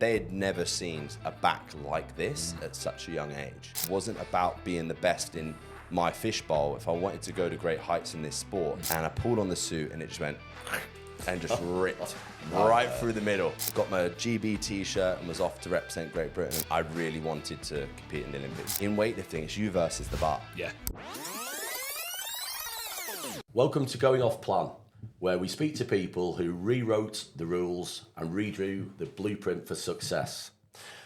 They had never seen a back like this at such a young age. It wasn't about being the best in my fishbowl. If I wanted to go to great heights in this sport, and I pulled on the suit and it just went and just ripped right through the middle. Got my GB t-shirt and was off to represent Great Britain. I really wanted to compete in the Olympics. In weightlifting, it's you versus the bar. Yeah. Welcome to Going Off Plan, where we speak to people who rewrote the rules and redrew the blueprint for success.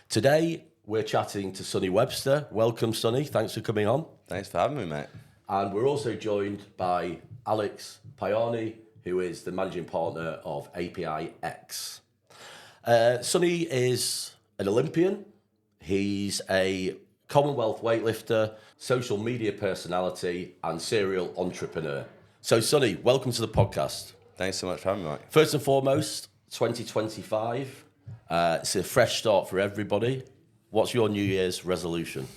Today, we're chatting to Sonny Webster. Welcome, Sonny. Thanks for coming on. Thanks for having me, mate. And we're also joined by Alex Paiani, who is the managing partner of API X. Sonny is an Olympian. He's a Commonwealth weightlifter, social media personality, and serial entrepreneur. So, Sonny, welcome to the podcast. Thanks so much for having me, mate. First and foremost, 2025. It's a fresh start for everybody. What's your New Year's resolution?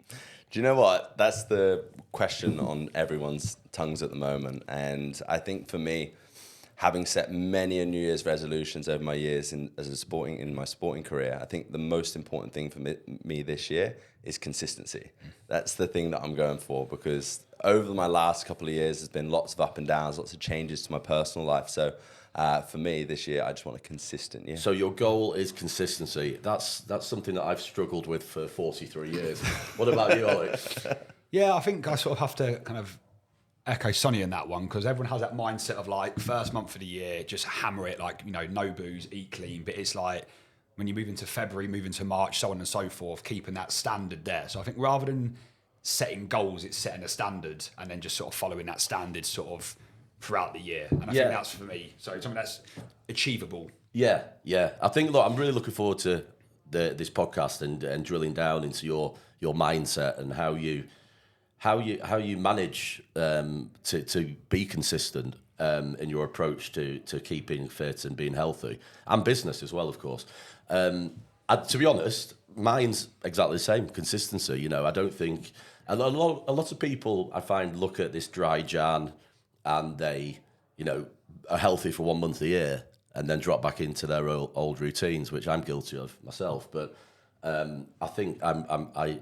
Do you know what? That's the question on everyone's tongues at the moment. And I think for me, having set many a New Year's resolutions over my years in my sporting career, I think the most important thing for me this year is consistency. That's the thing that I'm going for, because over my last couple of years, there's been lots of up and downs, lots of changes to my personal life. So for me this year, I just want a consistent year. So your goal is consistency. That's something that I've struggled with for 43 years. What about you, Alex? Yeah, I think I sort of have to kind of echo Sonny in that one, because everyone has that mindset of like first month of the year, just hammer it, like, you know, no booze, eat clean. But it's like when you move into February, move into March, so on and so forth, keeping that standard there. So I think rather than setting goals, it's setting a standard and then just sort of following that standard sort of throughout the year. And I think that's for me. So something that's achievable. Yeah. I think, look, I'm really looking forward to this podcast and drilling down into your mindset and how you manage to be consistent in your approach to keeping fit and being healthy, and business as well, of course. To be honest, mine's exactly the same, consistency. You know, I don't think a lot of people I find look at this dry Jan and they, you know, are healthy for 1 month a year and then drop back into their old routines, which I'm guilty of myself. But I think I'm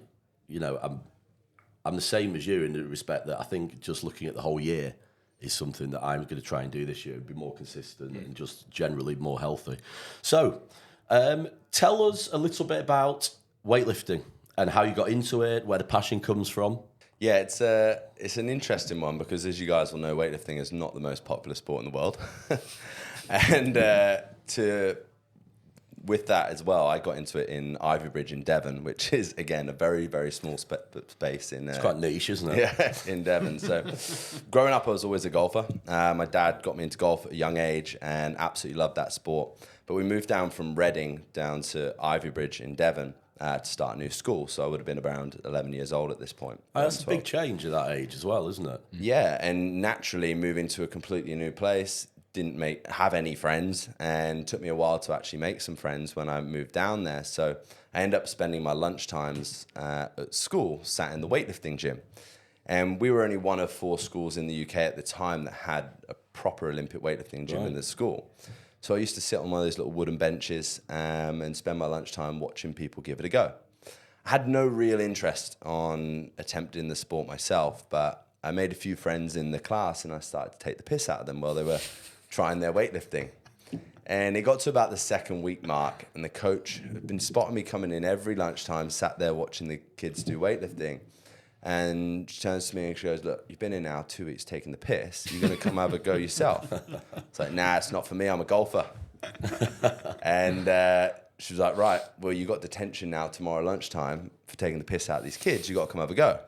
the same as you in the respect that I think just looking at the whole year is something that I'm going to try and do this year, be more consistent and just generally more healthy. So tell us a little bit about weightlifting and how you got into it, where the passion comes from. Yeah, it's an interesting one, because as you guys will know, weightlifting is not the most popular sport in the world. And with that as well, I got into it in Ivybridge in Devon, which is, again, a very, very small space. It's quite niche, isn't it? Yeah, in Devon. So growing up, I was always a golfer. My dad got me into golf at a young age and absolutely loved that sport. But we moved down from Reading down to Ivybridge in Devon to start a new school. So I would have been around 11 years old at this point. That's a big change at that age as well, isn't it? Yeah, and naturally moving to a completely new place, didn't have any friends, and took me a while to actually make some friends when I moved down there. So I ended up spending my lunchtimes at school, sat in the weightlifting gym. And we were only one of 4 schools in the UK at the time that had a proper Olympic weightlifting gym in the school. So I used to sit on one of those little wooden benches and spend my lunchtime watching people give it a go. I had no real interest on attempting the sport myself, but I made a few friends in the class and I started to take the piss out of them while they were trying their weightlifting. And it got to about the 2nd week mark, and the coach had been spotting me coming in every lunchtime, sat there watching the kids do weightlifting. And she turns to me and she goes, "Look, you've been in now 2 weeks taking the piss. You're going to come have a go yourself?" It's like, "Nah, it's not for me. I'm a golfer." And she was like, "Right, well, you got detention now tomorrow lunchtime for taking the piss out of these kids. You got to come have a go."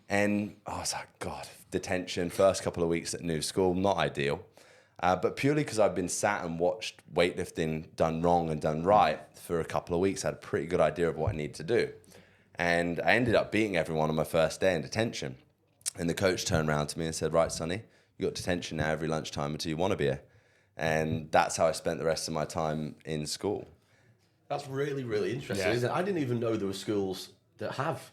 And I was like, God, detention, first couple of weeks at new school, not ideal. But purely because I've been sat and watched weightlifting done wrong and done right for a couple of weeks, I had a pretty good idea of what I needed to do. And I ended up beating everyone on my first day in detention. And the coach turned around to me and said, "Right, Sonny, you got detention now every lunchtime until you want to be here." And that's how I spent the rest of my time in school. That's really, really interesting, isn't it? I didn't even know there were schools that have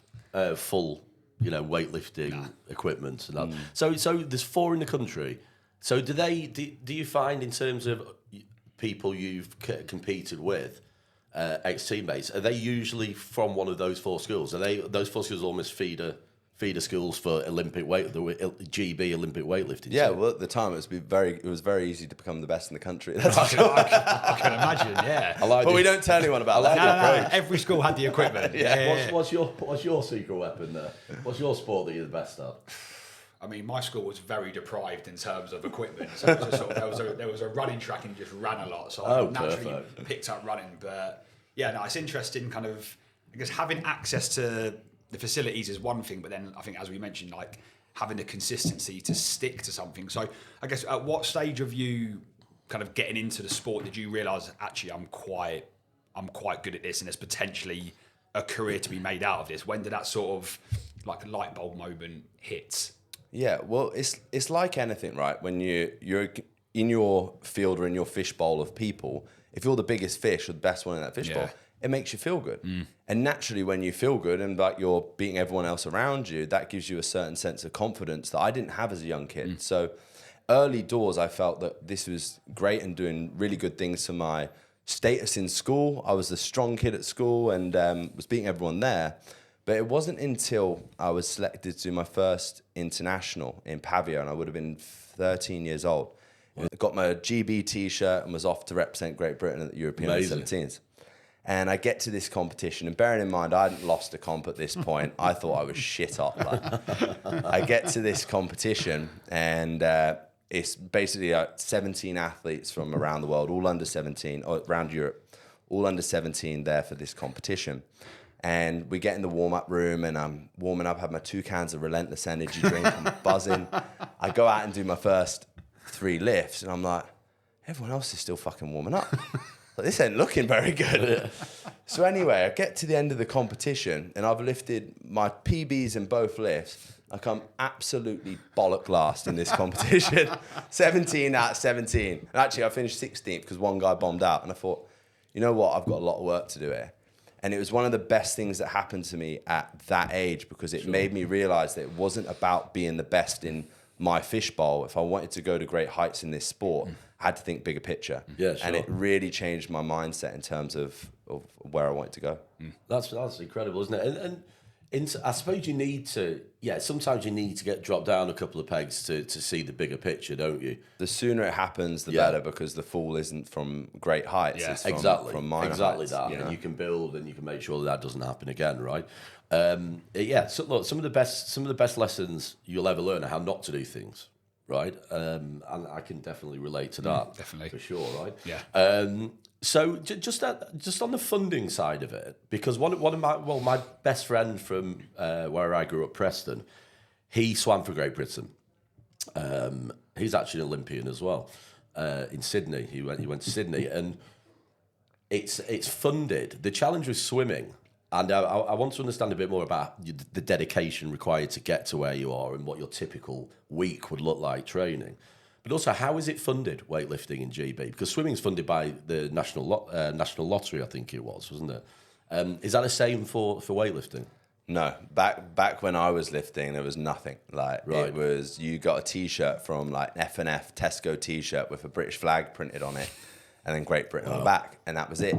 full, you know, weightlifting equipment and that. So there's 4 in the country. So do you find, in terms of people you've competed with, ex-teammates, are they usually from one of those 4 schools? Are those 4 schools almost feeder schools for Olympic weight, the GB Olympic weightlifting? Yeah, team? well, at the time it was very easy to become the best in the country. I can imagine, yeah. But we don't tell anyone about that. No, every school had the equipment. What's your secret weapon there? What's your sport that you're the best at? I mean, my school was very deprived in terms of equipment. So it was there was a running track and you just ran a lot. So I naturally picked up running. But yeah, no, it's interesting kind of, I guess having access to the facilities is one thing, but then I think, as we mentioned, like having the consistency to stick to something. So I guess at what stage of you kind of getting into the sport did you realise, actually, I'm quite good at this and there's potentially a career to be made out of this? When did that sort of like a light bulb moment hit? Yeah, well, it's like anything, right? When you're in your field or in your fishbowl of people, if you're the biggest fish or the best one in that fishbowl, it makes you feel good. And naturally, when you feel good and like you're beating everyone else around you, that gives you a certain sense of confidence that I didn't have as a young kid. So early doors, I felt that this was great and doing really good things for my status in school. I was the strong kid at school and was beating everyone there. But it wasn't until I was selected to do my first international in Pavia, and I would have been 13 years old. I got my GB t-shirt and was off to represent Great Britain at the European Under-17s. And I get to this competition, and bearing in mind I hadn't lost a comp at this point, I thought I was shit up. Like, I get to this competition, and it's basically 17 athletes from around the world, all under 17, or around Europe, all under 17 there for this competition. And we get in the warm-up room, and I'm warming up, have my 2 cans of Relentless Energy drink, I'm buzzing. I go out and do my first 3 lifts, and I'm like, everyone else is still fucking warming up. Like, this ain't looking very good. So anyway, I get to the end of the competition, and I've lifted my PBs in both lifts. I come absolutely bollock last in this competition. 17 out of 17. And actually, I finished 16th because one guy bombed out, and I thought, you know what, I've got a lot of work to do here. And it was one of the best things that happened to me at that age, because it made me realize that it wasn't about being the best in my fishbowl. If I wanted to go to great heights in this sport, I had to think bigger picture. Yeah, sure. And it really changed my mindset in terms of where I wanted to go. That's incredible, isn't it? And I suppose you need to, sometimes you need to get dropped down a couple of pegs to see the bigger picture, don't you? The sooner it happens, the better, because the fall isn't from great heights. Yeah, it's from, exactly. From minor exactly heights, that. you know? And you can build and you can make sure that doesn't happen again, right? So look, some of the best lessons you'll ever learn are how not to do things, right? And I can definitely relate to that, definitely. for sure, right? Yeah. So just on the funding side of it, because one of my best friend from where I grew up, Preston, he swam for Great Britain. He's actually an Olympian as well. In Sydney, he went to Sydney, and it's funded. The challenge with swimming, and I want to understand a bit more about the dedication required to get to where you are and what your typical week would look like training. But also, how is it funded, weightlifting in GB? Because swimming's funded by the National Lottery, I think it was, wasn't it? Is that the same for weightlifting? No, back when I was lifting, there was nothing. Like, it was, you got a T-shirt from like F&F Tesco T-shirt with a British flag printed on it, and then Great Britain on the back, and that was it.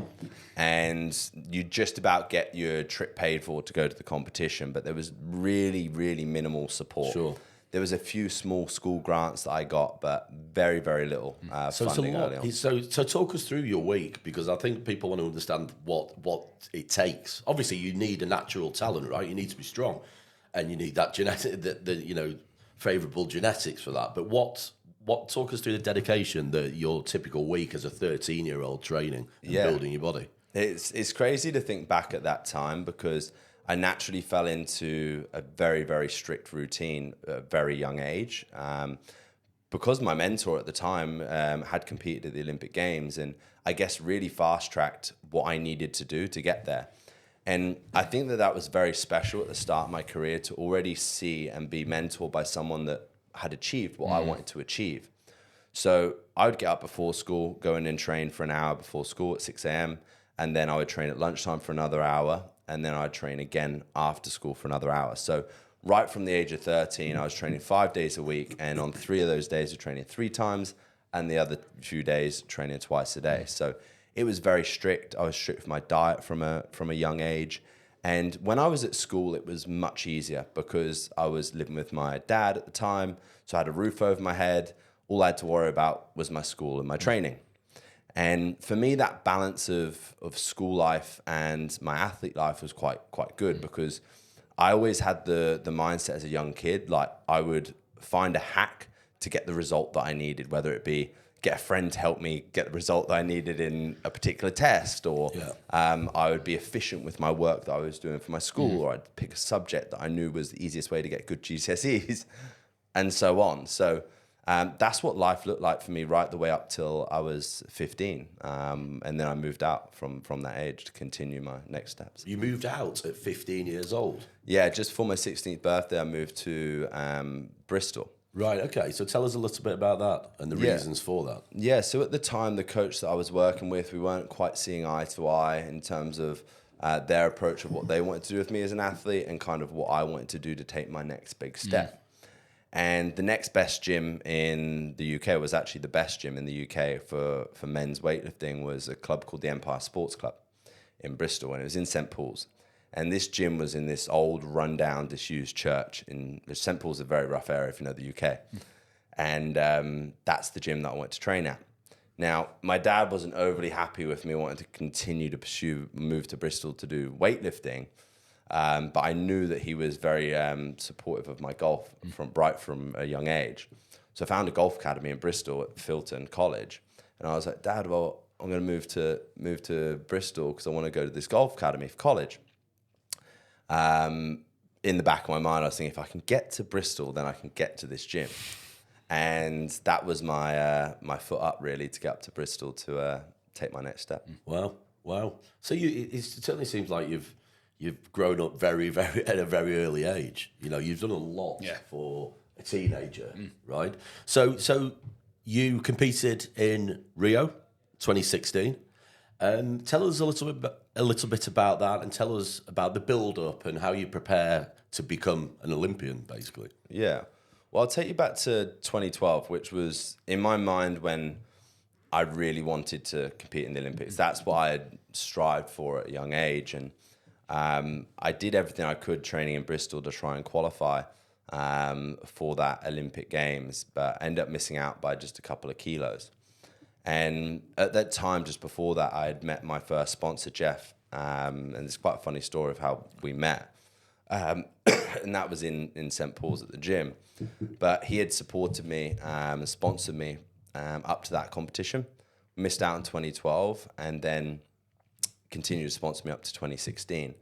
And you just about get your trip paid for to go to the competition, but there was really, really minimal support. Sure. There was a few small school grants that I got, but very, very little funding early on. So talk us through your week, because I think people want to understand what it takes. Obviously, you need a natural talent, right? You need to be strong, and you need that genetic, the favourable genetics for that. But what talk us through the dedication that your typical week as a 13-year-old training and building your body. It's crazy to think back at that time, because I naturally fell into a very, very strict routine at a very young age. Because my mentor at the time had competed at the Olympic Games, and I guess really fast-tracked what I needed to do to get there. And I think that was very special at the start of my career, to already see and be mentored by someone that had achieved what I wanted to achieve. So I would get up before school, go in and train for an hour before school at 6 a.m., and then I would train at lunchtime for another hour, and then I'd train again after school for another hour. So right from the age of 13, I was training 5 days a week, and on 3 of those days, I was training 3 times, and the other few days, training twice a day. So it was very strict. I was strict with my diet from a young age. And when I was at school, it was much easier because I was living with my dad at the time. So I had a roof over my head. All I had to worry about was my school and my training. And for me, that balance of school life and my athlete life was quite good because I always had the mindset as a young kid, like I would find a hack to get the result that I needed, whether it be get a friend to help me get the result that I needed in a particular test, or I would be efficient with my work that I was doing for my school, or I'd pick a subject that I knew was the easiest way to get good GCSEs, and so on. So that's what life looked like for me right the way up till I was 15. And then I moved out from that age to continue my next steps. You moved out at 15 years old? Yeah, just for my 16th birthday, I moved to Bristol. Right, okay. So tell us a little bit about that and the reasons for that. Yeah, so at the time, the coach that I was working with, we weren't quite seeing eye to eye in terms of their approach of what they wanted to do with me as an athlete and kind of what I wanted to do to take my next big step. And the next best gym in the UK was actually the best gym in the UK for men's weightlifting, was a club called the Empire Sports Club in Bristol, and it was in St. Paul's. And this gym was in this old, rundown, disused church. St. Paul's a very rough area if you know the UK. And that's the gym that I went to train at. Now, my dad wasn't overly happy with me wanting to continue to move to Bristol to do weightlifting. But I knew that he was very supportive of my golf from a young age. So I found a golf academy in Bristol at Filton College. And I was like, Dad, well, I'm going to move to Bristol because I want to go to this golf academy for college. In the back of my mind, I was thinking, if I can get to Bristol, then I can get to this gym. And that was my my foot up, really, to get up to Bristol to take my next step. Wow. So it certainly seems like you've grown up very, very at a very early age. You know, you've done a lot for a teenager, right? So you competed in Rio 2016. Tell us a little bit about that, and tell us about the build-up and how you prepare to become an Olympian, basically. Yeah. Well, I'll take you back to 2012, which was, in my mind, when I really wanted to compete in the Olympics. That's what I had strived for at a young age. And I did everything I could training in Bristol to try and qualify for that Olympic Games, but I ended up missing out by just a couple of kilos. And at that time, just before that, I had met my first sponsor, Jeff. And it's quite a funny story of how we met. And that was in St. Paul's at the gym. But he had supported me and sponsored me up to that competition. Missed out in 2012 and then continued to sponsor me up to 2016.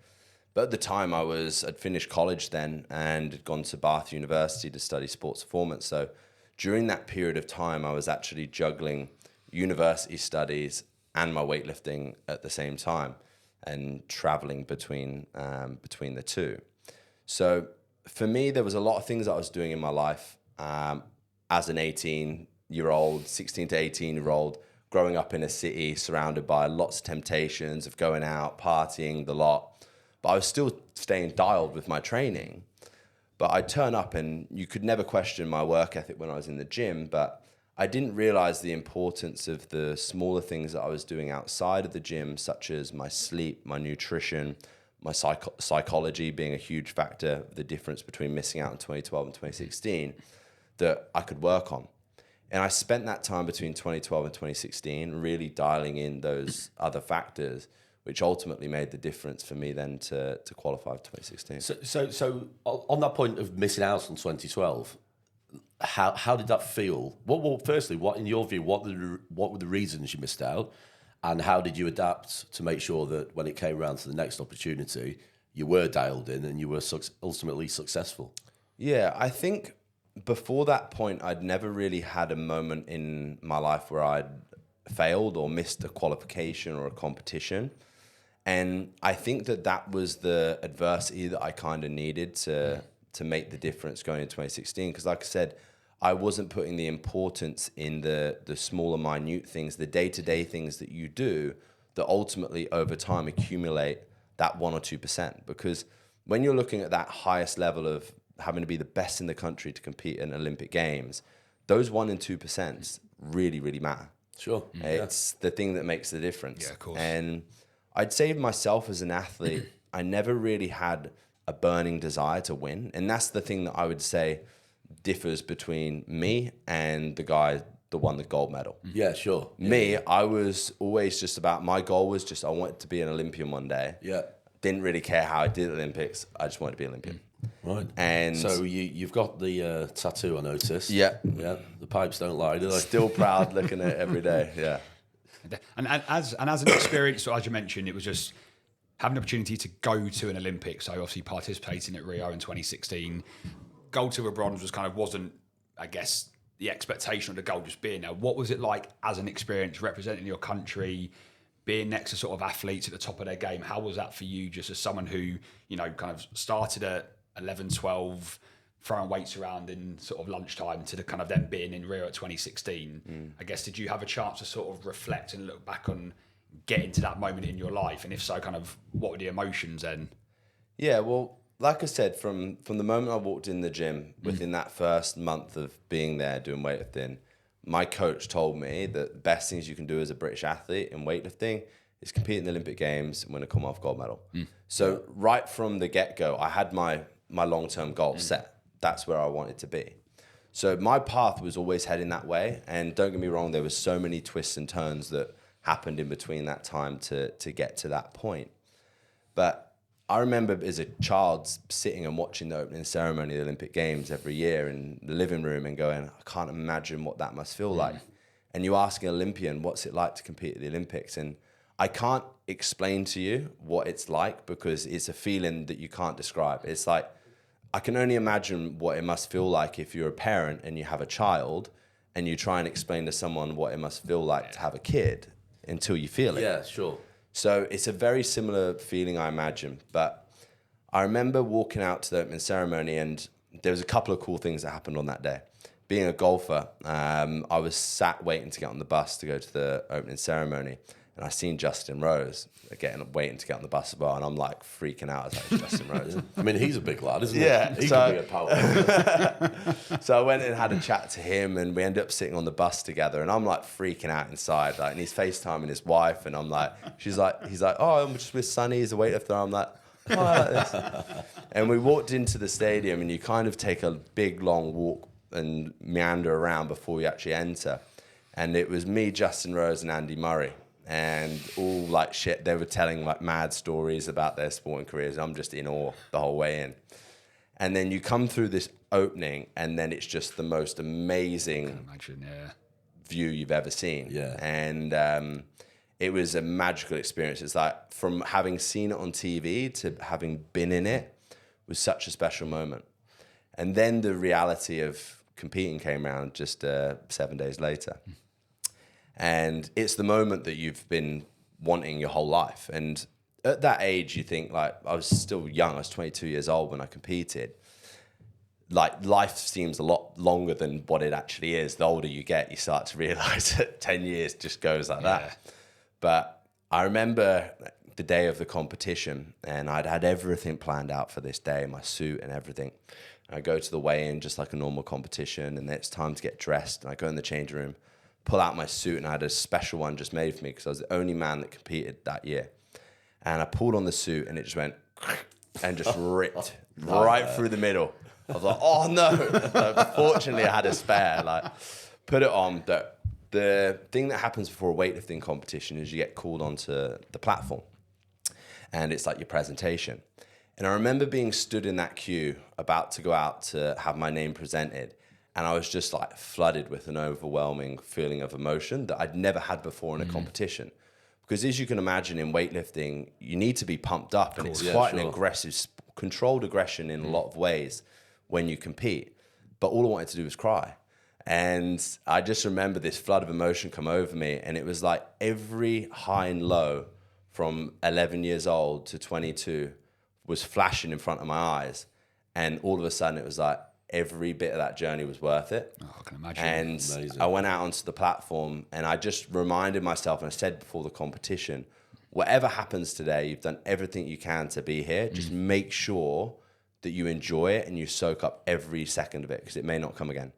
But at the time, I'd finished college then and had gone to Bath University to study sports performance. So during that period of time, I was actually juggling university studies and my weightlifting at the same time and traveling between the two. So for me, there was a lot of things that I was doing in my life as an 18-year-old, 16 to 18-year-old, growing up in a city surrounded by lots of temptations of going out, partying, the lot. But I was still staying dialed with my training. But I'd turn up and you could never question my work ethic when I was in the gym, but I didn't realize the importance of the smaller things that I was doing outside of the gym, such as my sleep, my nutrition, my psychology being a huge factor, the difference between missing out in 2012 and 2016, that I could work on. And I spent that time between 2012 and 2016 really dialing in those other factors, which ultimately made the difference for me then to qualify for 2016. So on that point of missing out on 2012, how did that feel? Well, firstly, what in your view, what were the reasons you missed out, and how did you adapt to make sure that when it came around to the next opportunity, you were dialed in and you were ultimately successful? Yeah, I think before that point, I'd never really had a moment in my life where I'd failed or missed a qualification or a competition. And I think that was the adversity that I kind of needed to make the difference going into 2016. Because like I said, I wasn't putting the importance in the smaller, minute things, the day-to-day things that you do that ultimately over time accumulate that 1 or 2%. Because when you're looking at that highest level of having to be the best in the country to compete in Olympic Games, those 1 and 2% really, really matter. Sure. It's the thing that makes the difference. Yeah, of course. And I'd say myself as an athlete, I never really had a burning desire to win. And that's the thing that I would say differs between me and the guy that won the gold medal. Yeah, sure. Me, I was always just about, my goal was just I wanted to be an Olympian one day. Yeah. Didn't really care how I did Olympics. I just wanted to be an Olympian. Right. And so you've got the tattoo, I noticed. Yeah. Yeah. The pipes don't lie, do they? Still proud looking at it every day. Yeah. And as an experience, so as you mentioned, it was just having the opportunity to go to an Olympics. So obviously participating at Rio in 2016, gold, silver, bronze wasn't, I guess, the expectation of the goal just being there. What was it like as an experience representing your country, being next to sort of athletes at the top of their game? How was that for you, just as someone who, kind of started at 11, 12, throwing weights around in sort of lunchtime to the kind of then being in Rio at 2016? I guess, did you have a chance to sort of reflect and look back on getting to that moment in your life? And if so, kind of what were the emotions then? Yeah, well, like I said, from the moment I walked in the gym, within that first month of being there doing weightlifting, my coach told me that the best things you can do as a British athlete in weightlifting is compete in the Olympic Games and win a Commonwealth gold medal. So right from the get-go, I had my long-term goal set. That's where I wanted to be. So my path was always heading that way. And don't get me wrong, there were so many twists and turns that happened in between that time to get to that point. But I remember as a child sitting and watching the opening ceremony of the Olympic Games every year in the living room and going, I can't imagine what that must feel like. And you ask an Olympian, what's it like to compete at the Olympics? And I can't explain to you what it's like because it's a feeling that you can't describe. It's like, I can only imagine what it must feel like if you're a parent and you have a child and you try and explain to someone what it must feel like to have a kid until you feel it. Yeah, sure. So it's a very similar feeling, I imagine. But I remember walking out to the opening ceremony and there was a couple of cool things that happened on that day. Being a golfer, I was sat waiting to get on the bus to go to the opening ceremony. And I seen Justin Rose waiting to get on the bus as well. And I'm like freaking out. I was like, it's Justin Rose. I mean, he's a big lad, isn't he? Yeah. He can be a power. So I went and had a chat to him and we ended up sitting on the bus together. And I'm like freaking out inside. Like, and he's FaceTiming his wife. And I'm like, he's like, oh, I'm just with Sonny. He's a weightlifter. I'm like, oh, I like this. And we walked into the stadium and you kind of take a big, long walk and meander around before you actually enter. And it was me, Justin Rose, and Andy Murray. And all like shit, they were telling like mad stories about their sporting careers. I'm just in awe the whole way in. And then you come through this opening and then it's just the most amazing view you've ever seen. Yeah. And it was a magical experience. It's like from having seen it on TV to having been in it was such a special moment. And then the reality of competing came around just 7 days later. And it's the moment that you've been wanting your whole life. And at that age, you think like, I was still young. I was 22 years old when I competed. Like life seems a lot longer than what it actually is. The older you get, you start to realize that 10 years just goes like that. But I remember the day of the competition and I'd had everything planned out for this day, my suit and everything. I go to the weigh-in just like a normal competition and then it's time to get dressed. And I go in the change room, pull out my suit, and I had a special one just made for me because I was the only man that competed that year. And I pulled on the suit and it just went and just ripped right through the middle. I was like, oh no. Fortunately, I had a spare. Like, put it on. The thing that happens before a weightlifting competition is you get called onto the platform. And it's like your presentation. And I remember being stood in that queue about to go out to have my name presented. And I was just like flooded with an overwhelming feeling of emotion that I'd never had before in a competition. Because as you can imagine in weightlifting, you need to be pumped up and it's quite an aggressive, controlled aggression in a lot of ways when you compete. But all I wanted to do was cry. And I just remember this flood of emotion come over me. And it was like every high and low from 11 years old to 22 was flashing in front of my eyes. And all of a sudden it was like, every bit of that journey was worth it. Oh, I can imagine. And amazing. I went out onto the platform and I just reminded myself, and I said before the competition, whatever happens today, you've done everything you can to be here. Just make sure that you enjoy it and you soak up every second of it because it may not come again.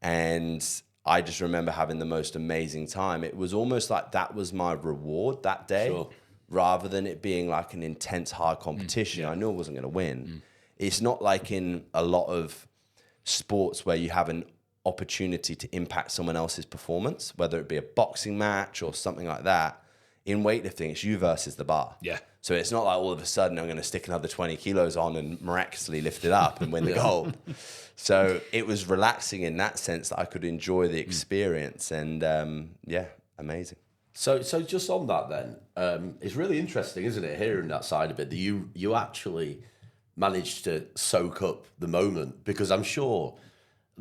And I just remember having the most amazing time. It was almost like that was my reward that day, rather than it being like an intense, hard competition. I knew I wasn't going to win. It's not like in a lot of sports where you have an opportunity to impact someone else's performance, whether it be a boxing match or something like that. In weightlifting, it's you versus the bar. Yeah. So it's not like all of a sudden I'm going to stick another 20 kilos on and miraculously lift it up and win the gold. So it was relaxing in that sense that I could enjoy the experience, and amazing. So just on that then, it's really interesting, isn't it, hearing that side of it, that you actually managed to soak up the moment, because I'm sure,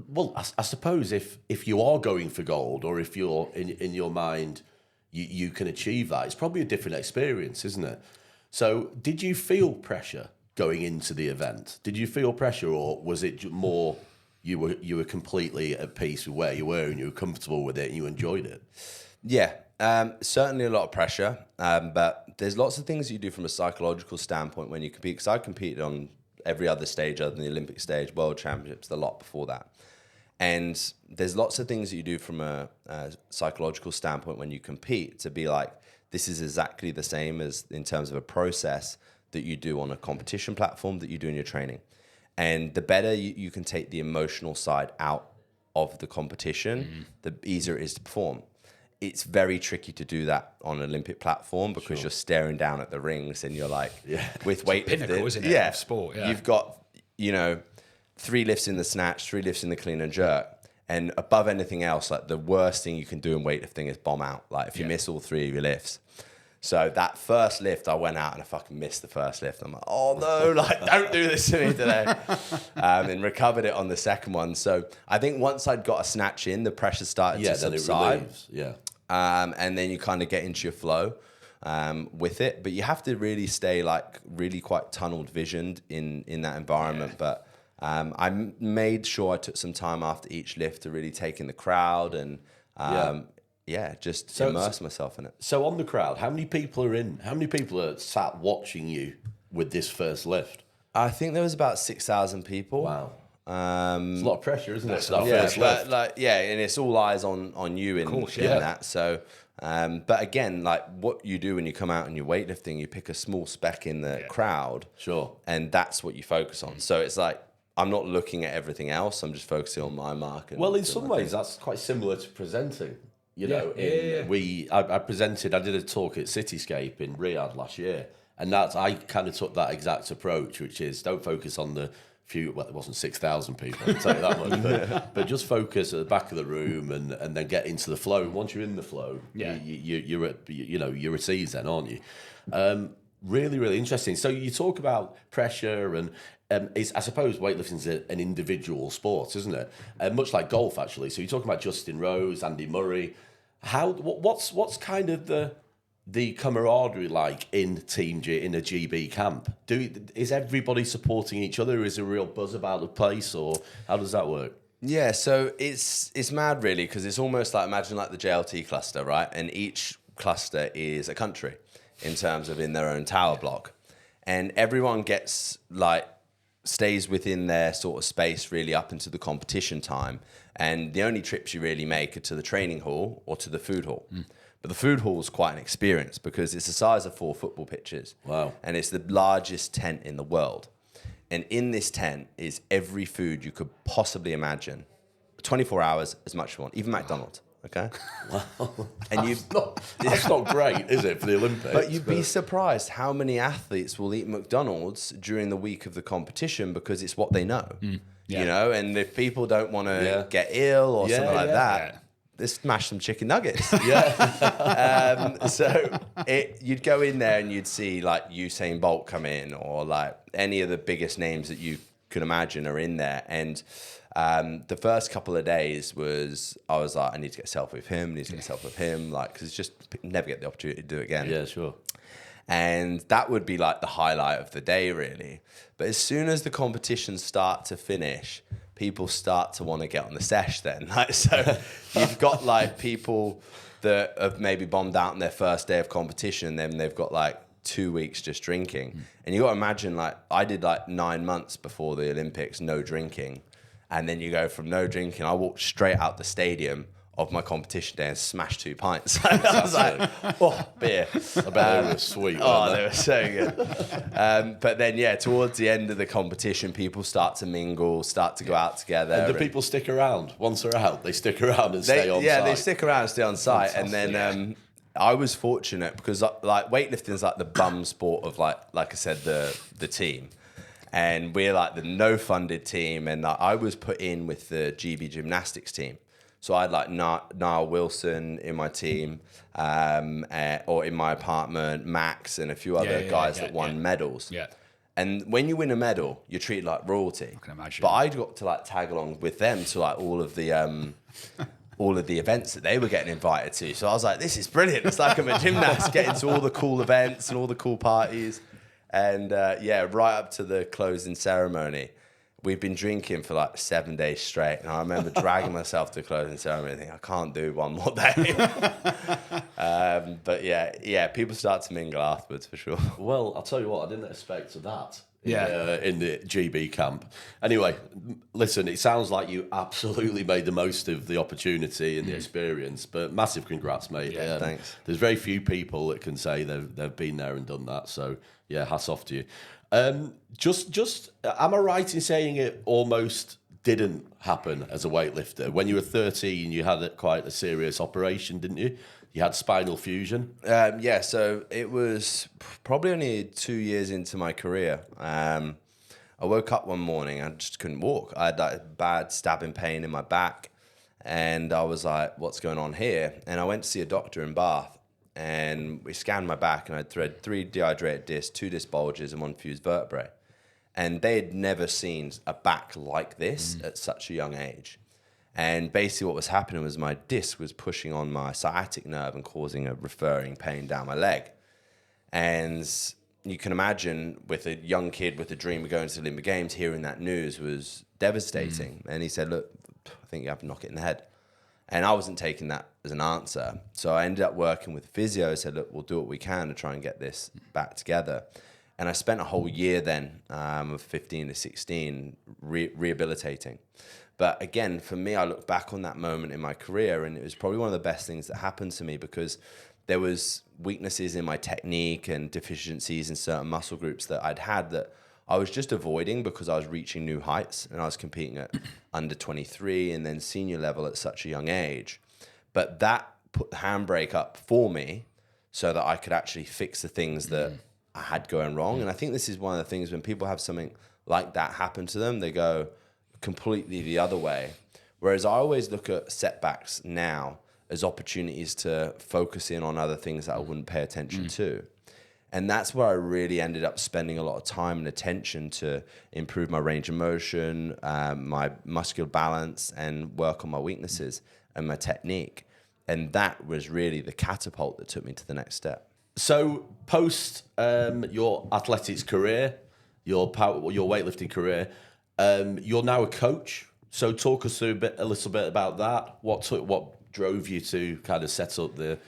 well, I suppose if you are going for gold, or if you're in your mind, you can achieve that, it's probably a different experience, isn't it? So did you feel pressure going into the event? Did you feel pressure, or was it more you were completely at peace with where you were and you were comfortable with it and you enjoyed it? Yeah, certainly a lot of pressure, but there's lots of things you do from a psychological standpoint when you compete, because I competed on every other stage other than the Olympic stage, World Championships, a lot before that. And there's lots of things that you do from a psychological standpoint when you compete to be like, this is exactly the same as in terms of a process that you do on a competition platform that you do in your training. And the better you can take the emotional side out of the competition, the easier it is to perform. It's very tricky to do that on an Olympic platform, because you're staring down at the rings and you're like, with weightlifting, pinnacle, isn't it, of sport? Yeah. You've got, 3 lifts in the snatch, 3 lifts in the clean and jerk. And above anything else, like the worst thing you can do in weightlifting is bomb out. Like if you miss all 3 of your lifts. So that first lift, I went out and I fucking missed the first lift. I'm like, oh no, like don't do this to me today. And recovered it on the second one. So I think once I'd got a snatch in, the pressure started to subside. And then you kind of get into your flow with it. But you have to really stay like really quite tunneled visioned in that environment. But I made sure I took some time after each lift to really take in the crowd and just immerse myself in it. So on the crowd, how many people are in? How many people are sat watching you with this first lift? I think there was about 6,000 people. Wow. It's a lot of pressure, isn't it? First but lift. and it's all eyes on you in that. So, but again, like what you do when you come out and you're weightlifting, you pick a small speck in the crowd. Sure. And that's what you focus on. So it's like, I'm not looking at everything else. I'm just focusing on my mark. Well, in some ways, that's quite similar to presenting. I presented. I did a talk at Cityscape in Riyadh last year, and I kind of took that exact approach, which is don't focus on the few. Well, it wasn't 6,000 people. I can tell you that much. But just focus at the back of the room, and then get into the flow. And once you're in the flow, you're at ease then, aren't you? Really, really interesting. So you talk about pressure and. I suppose weightlifting is an individual sport, isn't it? Much like golf, actually. So you're talking about Justin Rose, Andy Murray. What's kind of the camaraderie like in in a GB camp? Is everybody supporting each other? Is there a real buzz about the place, or how does that work? Yeah, so it's mad really, because it's almost like, imagine like the JLT cluster, right? And each cluster is a country in terms of in their own tower block, and everyone gets like. Stays within their sort of space really up into the competition time, and the only trips you really make are to the training hall or to the food hall. But the food hall is quite an experience because it's the size of 4 football pitches. Wow. And it's the largest tent in the world, and in this tent is every food you could possibly imagine, 24 hours, as much as you want, even McDonald's. Okay. Wow. And that's not great, is it, for the Olympics? But you'd be surprised how many athletes will eat McDonald's during the week of the competition, because it's what they know. And if people don't want to get ill or something like that, they smash some chicken nuggets. So you'd go in there and you'd see like Usain Bolt come in, or like any of the biggest names that you could imagine are in there. And the first couple of days I was like, I need to get a selfie with him, like, because it's just never get the opportunity to do it again. Yeah, sure. And that would be like the highlight of the day, really. But as soon as the competitions start to finish, people start to want to get on the sesh then. Like, so you've got like people that have maybe bombed out on their first day of competition, then they've got like 2 weeks just drinking. And you got to imagine, like, I did like 9 months before the Olympics, no drinking. And then you go from no drinking. I walked straight out the stadium of my competition day and smashed 2 pints. I was like, oh, beer. I bet they were sweet. Oh, they were so good. But then, yeah, towards the end of the competition, people start to mingle, start to go out together. And do people stick around? Once they're out, they stick around and stay on site? Yeah, they stick around and stay on site. Fantastic. And then I was fortunate because like weightlifting is like the bum sport of like I said, the team. And we're like the no-funded team. And I was put in with the GB gymnastics team. So I had like Niall Wilson in my team, or in my apartment, Max and a few other guys that won medals. Yeah. And when you win a medal, you're treated like royalty. I can imagine. But I got to like tag along with them to like all of the events that they were getting invited to. So I was like, this is brilliant. It's like I'm a gymnast getting to all the cool events and all the cool parties. And right up to the closing ceremony. We've been drinking for like 7 days straight. And I remember dragging myself to the closing ceremony and thinking, I can't do one more day. But yeah, people start to mingle afterwards for sure. Well, I'll tell you what, I didn't expect that Yeah. in the GB camp. Anyway, listen, it sounds like you absolutely made the most of the opportunity and the experience, but massive congrats, mate. Yeah, thanks. There's very few people that can say they've been there and done that, so yeah, hats off to you. Just, am I right in saying it almost didn't happen as a weightlifter? When you were 13, you had quite a serious operation, didn't you? You had spinal fusion. So it was probably only 2 years into my career. I woke up one morning, I just couldn't walk. I had like bad stabbing pain in my back, and I was like, what's going on here? And I went to see a doctor in Bath, and we scanned my back, and I had 3 dehydrated discs, 2 disc bulges, and 1 fused vertebrae. And they had never seen a back like this at such a young age. And basically what was happening was my disc was pushing on my sciatic nerve and causing a referring pain down my leg. And you can imagine with a young kid with a dream of going to the Olympic Games, hearing that news was devastating. And he said, look, I think you have to knock it in the head. And I wasn't taking that as an answer. So I ended up working with physio. I said, look, we'll do what we can to try and get this back together. And I spent a whole year then, of 15 to 16, rehabilitating. But again, for me, I look back on that moment in my career, and it was probably one of the best things that happened to me, because there was weaknesses in my technique and deficiencies in certain muscle groups that I'd had that I was just avoiding because I was reaching new heights, and I was competing at under 23 and then senior level at such a young age. But that put the handbrake up for me so that I could actually fix the things that I had going wrong. And I think this is one of the things when people have something like that happen to them, they go completely the other way. Whereas I always look at setbacks now as opportunities to focus in on other things that I wouldn't pay attention to. And that's where I really ended up spending a lot of time and attention to improve my range of motion, my muscular balance, and work on my weaknesses and my technique. And that was really the catapult that took me to the next step. So post your athletics career, your weightlifting career, you're now a coach. So talk us through a little bit about that. What drove you to kind of set up the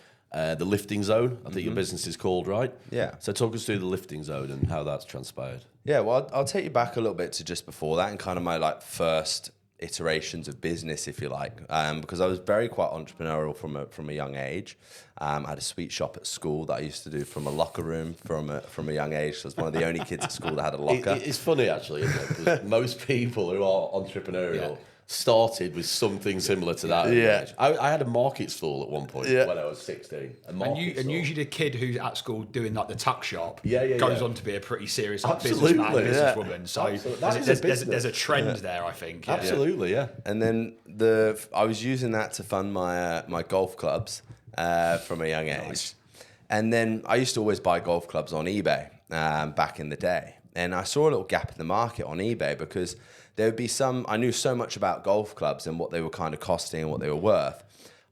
lifting zone? I think your business is called, right? Yeah. So talk us through the lifting zone and how that's transpired. Yeah, well, I'll take you back a little bit to just before that and kind of my first iterations of business, if you like, because I was very quite entrepreneurial from a young age. I had a sweet shop at school that I used to do from a locker room from a young age. So I was one of the only kids at school that had a locker. It's funny actually, isn't it? Because most people who are entrepreneurial started with something similar to that. Yeah. I had a market stall at one point when I was 16. And usually the kid who's at school doing like the tuck shop goes on to be a pretty serious Absolutely, businessman, businesswoman. So Absolutely. there's a trend there, I think. Absolutely, yeah. And then I was using that to fund my golf clubs from a young age. Nice. And then I used to always buy golf clubs on eBay back in the day. And I saw a little gap in the market on eBay because there would be I knew so much about golf clubs and what they were kind of costing and what they were worth.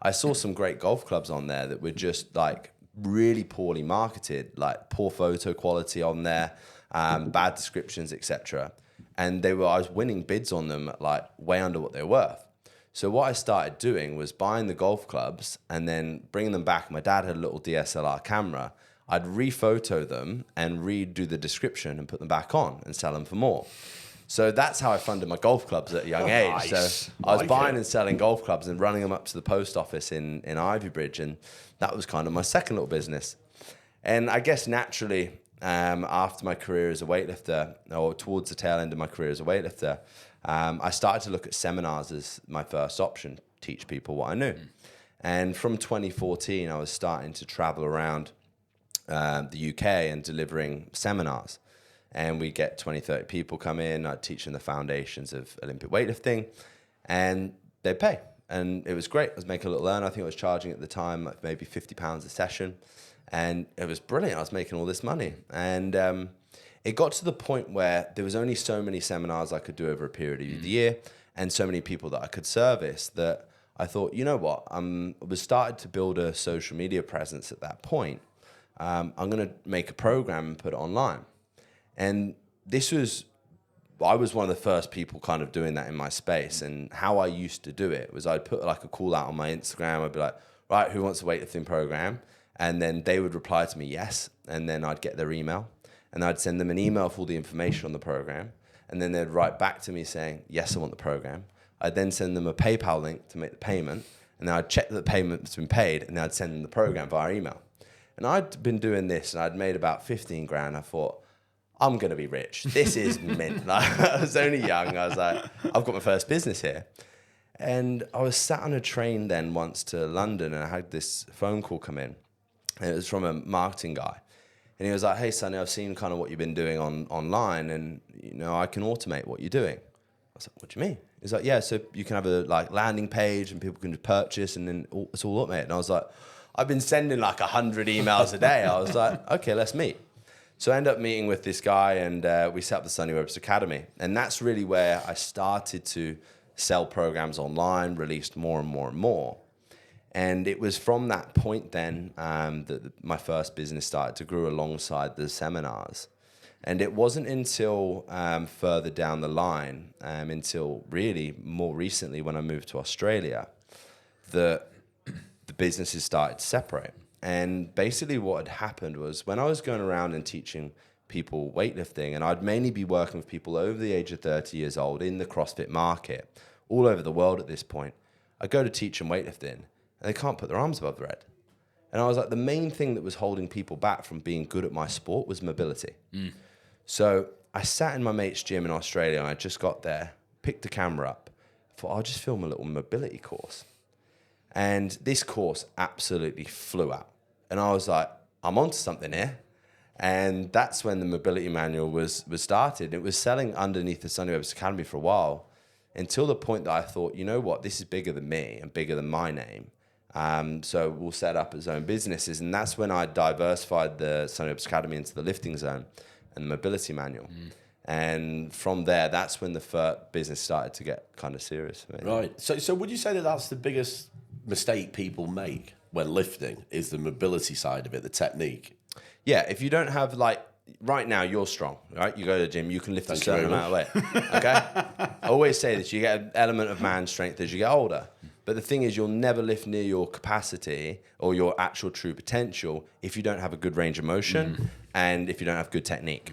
I saw some great golf clubs on there that were just like really poorly marketed, like poor photo quality on there, bad descriptions, etc. And I was winning bids on them at like way under what they were worth. So what I started doing was buying the golf clubs and then bringing them back. My dad had a little DSLR camera. I'd rephoto them and redo the description and put them back on and sell them for more. So that's how I funded my golf clubs at a young age. Nice. So I was buying it. and selling golf clubs and running them up to the post office in Ivybridge. And that was kind of my second little business. And I guess naturally, after my career as a weightlifter, or towards the tail end of my career as a weightlifter, I started to look at seminars as my first option, teach people what I knew. And from 2014, I was starting to travel around the UK and delivering seminars. And we get 20, 30 people come in. I'd teach them the foundations of Olympic weightlifting, and they'd pay. And it was great. I was making a little earn. I think I was charging at the time like maybe £50 a session. And it was brilliant. I was making all this money. And it got to the point where there was only so many seminars I could do over a period of the year and so many people that I could service that I thought, you know what? I was started to build a social media presence at that point. I'm going to make a program and put it online. And I was one of the first people kind of doing that in my space. And how I used to do it was I'd put like a call out on my Instagram. I'd be like, right, who wants a weightlifting program? And then they would reply to me, yes. And then I'd get their email. And I'd send them an email for all the information on the program. And then they'd write back to me saying, yes, I want the program. I'd then send them a PayPal link to make the payment. And then I'd check that the payment's been paid. And then I'd send them the program via email. And I'd been doing this and I'd made about 15 grand. I thought, I'm going to be rich. This is mint. Like, I was only young. I was like, I've got my first business here. And I was sat on a train then once to London and I had this phone call come in. And it was from a marketing guy. And he was like, hey, Sonny, I've seen kind of what you've been doing online and, you know, I can automate what you're doing. I was like, what do you mean? He's like, yeah, so you can have a like landing page and people can just purchase and then it's all automated. And I was like, I've been sending like 100 emails a day. I was like, okay, let's meet. So I ended up meeting with this guy and we set up the Sonny Webster Academy. And that's really where I started to sell programs online, released more and more and more. And it was from that point then that my first business started to grow alongside the seminars. And it wasn't until further down the line, until really more recently when I moved to Australia, that the businesses started to separate. And basically what had happened was when I was going around and teaching people weightlifting, and I'd mainly be working with people over the age of 30 years old in the CrossFit market, all over the world at this point, I go to teach them weightlifting, and they can't put their arms above their head. And I was like, the main thing that was holding people back from being good at my sport was mobility. So I sat in my mate's gym in Australia, and I just got there, picked the camera up, thought I'll just film a little mobility course. And this course absolutely flew out. And I was like, I'm onto something here. And that's when the mobility manual was started. It was selling underneath the Sonny Webster Academy for a while until the point that I thought, you know what, this is bigger than me and bigger than my name. So we'll set up as own businesses. And that's when I diversified the Sonny Webster Academy into the lifting zone and the mobility manual. And from there, that's when the business started to get kind of serious for me. Right. So would you say that that's the biggest mistake people make when lifting is the mobility side of it, the technique? Yeah, if you don't have like, right now you're strong, right? You go to the gym, you can lift a certain amount of weight, okay? I always say this, you get an element of man strength as you get older. But the thing is, you'll never lift near your capacity or your actual true potential if you don't have a good range of motion and if you don't have good technique.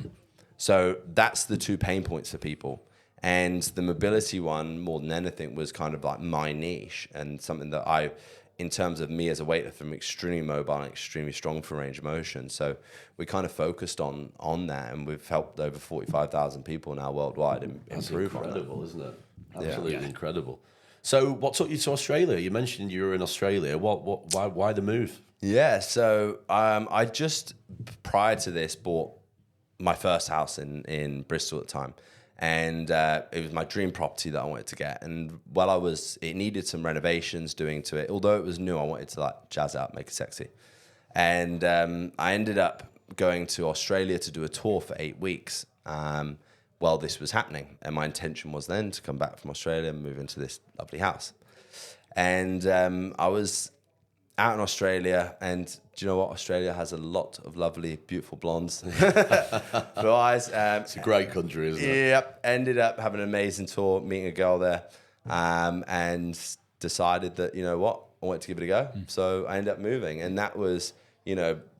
So that's the two pain points for people. And the mobility one, more than anything, was kind of like my niche and something that in terms of me as a weightlifter, I'm extremely mobile and extremely strong for range of motion. So we kind of focused on that, and we've helped over 45,000 people now worldwide improve on that. Incredible, isn't it? Absolutely incredible. So what took you to Australia? You mentioned you were in Australia. Why the move? Yeah, so I just, prior to this, bought my first house in Bristol at the time. And it was my dream property that I wanted to get. And while it needed some renovations doing to it. Although it was new, I wanted to like jazz it up, make it sexy. And I ended up going to Australia to do a tour for 8 weeks while this was happening. And my intention was then to come back from Australia and move into this lovely house. And I was out in Australia, and do you know what? Australia has a lot of lovely, beautiful blondes. Blue eyes. It's a great country, isn't it? Yep. Ended up having an amazing tour, meeting a girl there, and decided that, you know what, I wanted to give it a go. So I ended up moving, and that was,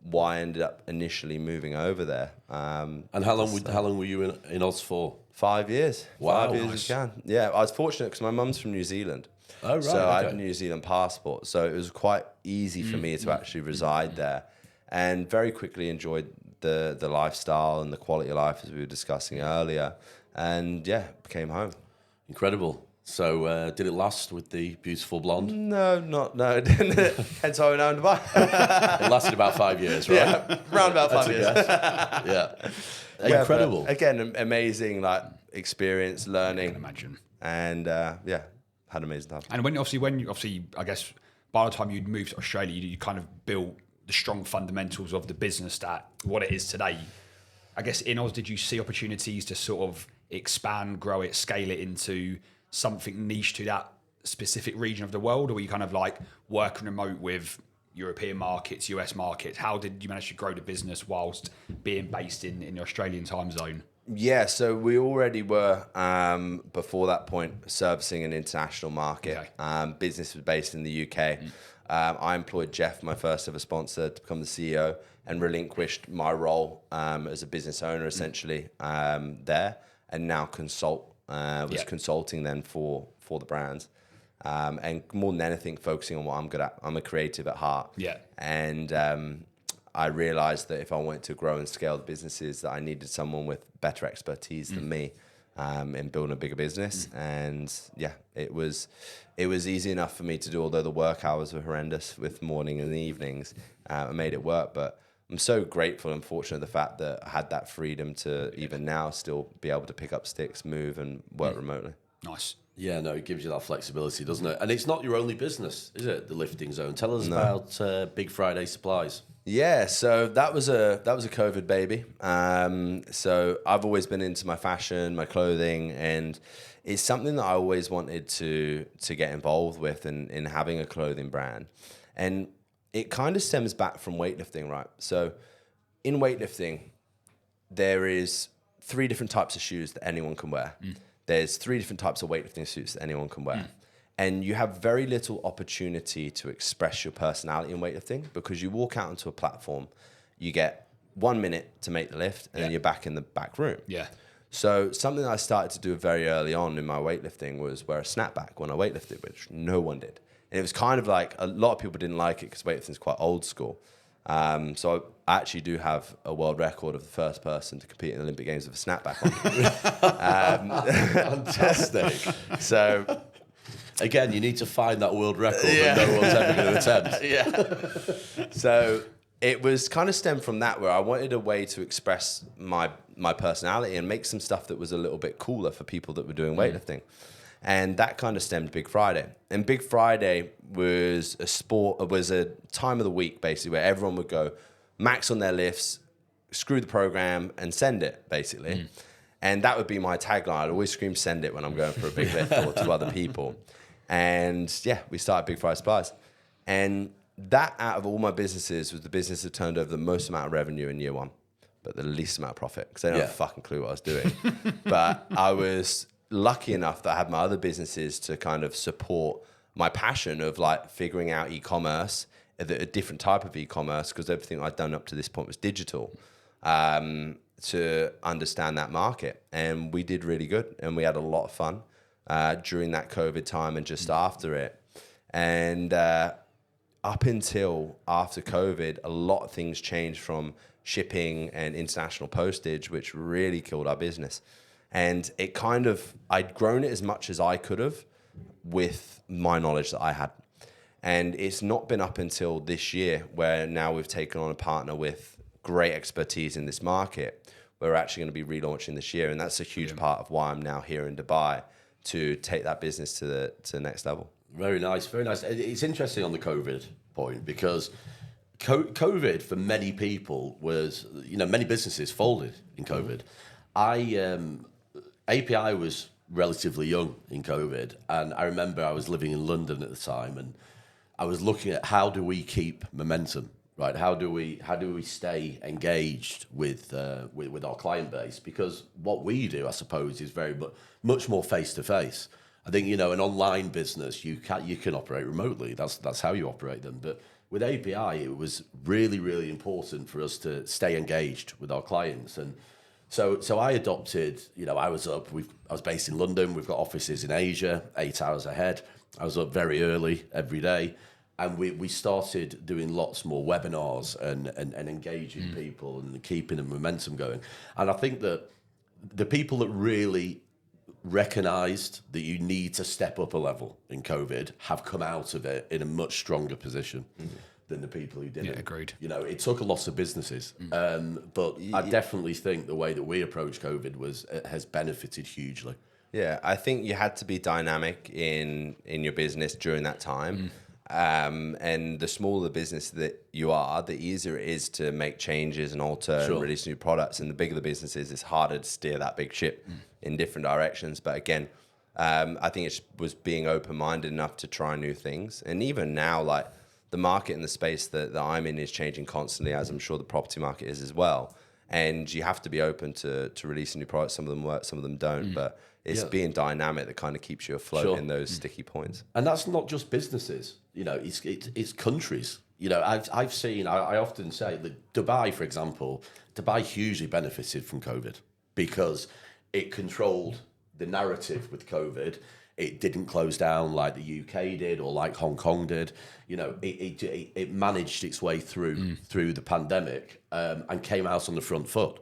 why I ended up initially moving over there. And how long were you in Oz for? 5 years. Wow, 5 years nice. you can. Yeah, I was fortunate because my mum's from New Zealand. Oh, right. So I had okay. a New Zealand passport. So it was quite easy for me to actually reside there, and very quickly enjoyed the lifestyle and the quality of life as we were discussing earlier. And yeah, came home. Incredible. So did it last with the beautiful blonde? No, it didn't. Hence why we're now in Dubai. It lasted about 5 years, right? Yeah, around about 5 years. Yeah. Yeah, Incredible. but again, amazing like experience, learning. I can imagine. And yeah, had an amazing time. And when I guess by the time you'd moved to Australia, you kind of built the strong fundamentals of the business that what it is today. I guess in Oz, did you see opportunities to sort of expand, grow it, scale it into something niche to that specific region of the world, or were you kind of like working remote with European markets, US markets? How did you manage to grow the business whilst being based in the Australian time zone? Yeah, so we already were, before that point, servicing an international market. Okay. Business was based in the UK. I employed Jeff, my first ever sponsor, to become the CEO, and relinquished my role as a business owner, essentially, there, and now was consulting then for the brands. And more than anything, focusing on what I'm good at. I'm a creative at heart. Yeah. And I realized that if I wanted to grow and scale the businesses, that I needed someone with better expertise than me in building a bigger business. And yeah, it was easy enough for me to do, although the work hours were horrendous with morning and evenings. I made it work, but I'm so grateful and fortunate the fact that I had that freedom to even now still be able to pick up sticks, move and work remotely. Nice. Yeah, no, it gives you that flexibility, doesn't it? And it's not your only business, is it? The lifting zone. Tell us about Big Friday Supplies. Yeah, so that was a COVID baby. So I've always been into my fashion, my clothing, and it's something that I always wanted to get involved with in having a clothing brand. And it kind of stems back from weightlifting, right? So in weightlifting, there is 3 different types of shoes that anyone can wear. There's 3 different types of weightlifting suits that anyone can wear. And you have very little opportunity to express your personality in weightlifting because you walk out onto a platform, you get 1 minute to make the lift, and then you're back in the back room. Yeah. So something that I started to do very early on in my weightlifting was wear a snapback when I weightlifted, which no one did. And it was kind of like, a lot of people didn't like it because weightlifting is quite old school. So I actually do have a world record of the first person to compete in the Olympic Games with a snapback on. Fantastic. So again, you need to find that world record that no one's ever going to attempt. Yeah. So it was kind of stemmed from that, where I wanted a way to express my personality and make some stuff that was a little bit cooler for people that were doing weightlifting. And that kind of stemmed Big Friday. And Big Friday was a time of the week, basically, where everyone would go max on their lifts, screw the program, and send it, basically. And that would be my tagline. I'd always scream send it when I'm going for a big lift or to other people. And yeah, we started Big Friday Supplies. And that, out of all my businesses, was the business that turned over the most amount of revenue in year 1, but the least amount of profit, because they don't have a fucking clue what I was doing. But I was lucky enough that I had my other businesses to kind of support my passion of like figuring out e-commerce, a different type of e-commerce, because everything I'd done up to this point was digital, to understand that market. And we did really good, and we had a lot of fun during that COVID time and just after it. And up until after COVID, a lot of things changed, from shipping and international postage, which really killed our business. And it kind of, I'd grown it as much as I could have with my knowledge that I had. And it's not been up until this year, where now we've taken on a partner with great expertise in this market, where we're actually going to be relaunching this year. And that's a huge part of why I'm now here in Dubai, to take that business to the next level. Very nice, very nice. It's interesting on the COVID point, because COVID for many people was, many businesses folded in COVID. API was relatively young in COVID, and I remember I was living in London at the time, and I was looking at how do we keep momentum, right? How do we stay engaged with our client base? Because what we do, I suppose, is very much more face to face. I think an online business, you can operate remotely. That's how you operate them. But with API, it was really, really important for us to stay engaged with our clients. And so I adopted, I was based in London. We've got offices in Asia, 8 hours ahead. I was up very early every day. And we started doing lots more webinars and engaging people and keeping the momentum going. And I think that the people that really recognised that you need to step up a level in COVID have come out of it in a much stronger position than the people who didn't. Yeah, agreed. It took a lot of businesses, but I definitely think the way that we approached COVID has benefited hugely. Yeah, I think you had to be dynamic in your business during that time. And the smaller the business that you are, the easier it is to make changes and alter and release new products. And the bigger the business is, it's harder to steer that big ship in different directions. But again, I think it was being open-minded enough to try new things. And even now, like the market and the space that I'm in is changing constantly, as I'm sure the property market is as well. And you have to be open to releasing new products. Some of them work, some of them don't. But it's being dynamic that kind of keeps you afloat in those sticky points. And that's not just businesses. It's countries. I've seen. I often say that Dubai, for example, Dubai hugely benefited from COVID because it controlled the narrative with COVID. It didn't close down like the UK did or like Hong Kong did. It managed its way through the pandemic and came out on the front foot.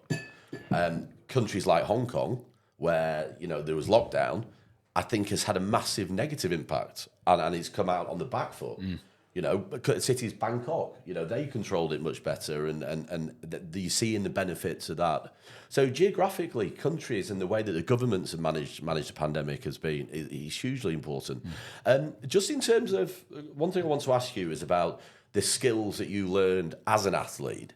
Countries like Hong Kong, where there was lockdown, I think has had a massive negative impact and it's come out on the back foot. Cities Bangkok, they controlled it much better and you see in the benefits of that. So geographically, countries and the way that the governments have managed the pandemic is hugely important. Just in terms of, one thing I want to ask you is about the skills that you learned as an athlete.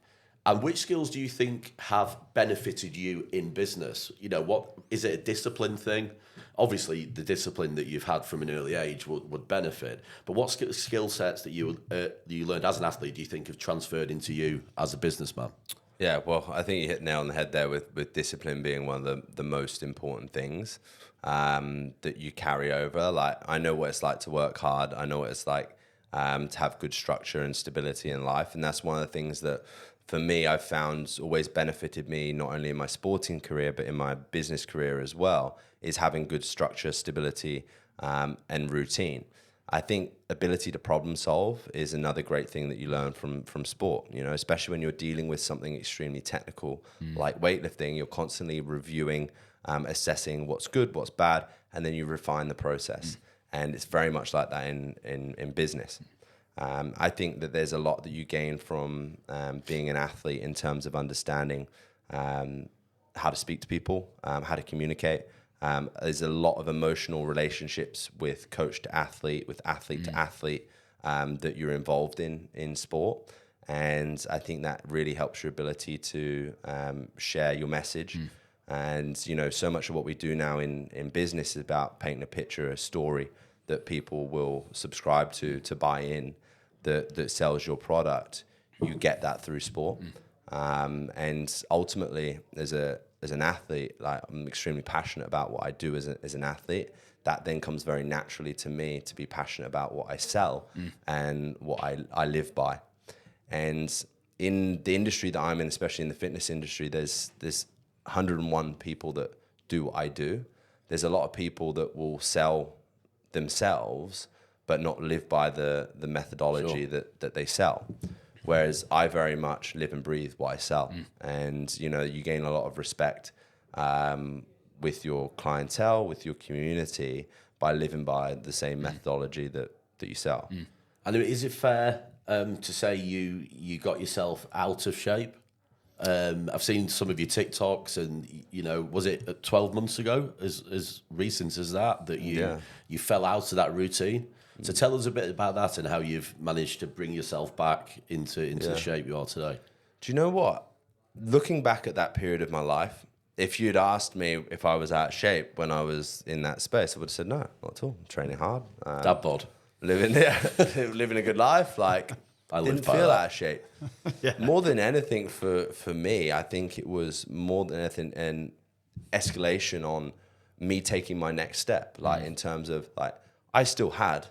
And which skills do you think have benefited you in business? What is it, a discipline thing? Obviously, the discipline that you've had from an early age would benefit. But what skill sets that you learned as an athlete do you think have transferred into you as a businessman? Yeah, well, I think you hit the nail on the head there with discipline being one of the most important things that you carry over. Like, I know what it's like to work hard. I know what it's like to have good structure and stability in life. And that's one of the things that, for me, I've found always benefited me, not only in my sporting career, but in my business career as well, is having good structure, stability, and routine. I think ability to problem solve is another great thing that you learn from sport, especially when you're dealing with something extremely technical like weightlifting. You're constantly reviewing, assessing what's good, what's bad, and then you refine the process. And it's very much like that in business. I think that there's a lot that you gain from being an athlete in terms of understanding how to speak to people, how to communicate. There's a lot of emotional relationships with coach to athlete, with athlete to athlete that you're involved in sport. And I think that really helps your ability to share your message. And, so much of what we do now in business is about painting a picture, a story that people will subscribe to buy in, that sells your product. You get that through sport. And ultimately, as an athlete, like, I'm extremely passionate about what I do as an athlete. That then comes very naturally to me to be passionate about what I sell and what I live by. And in the industry that I'm in, especially in the fitness industry, there's 101 people that do what I do. There's a lot of people that will sell themselves but not live by the methodology that they sell. Whereas I very much live and breathe what I sell. And, you gain a lot of respect with your clientele, with your community, by living by the same methodology that you sell. And is it fair to say you got yourself out of shape? I've seen some of your TikToks and, was it 12 months ago, as recent as that you fell out of that routine? So tell us a bit about that and how you've managed to bring yourself back into the shape you are today. Do you know what? Looking back at that period of my life, if you'd asked me if I was out of shape when I was in that space, I would have said no, not at all. I'm training hard. Dad bod. Living a good life. Like, I didn't feel out of shape. More than anything for me, I think it was more than anything an escalation on me taking my next step. Like, in terms of, like, I still had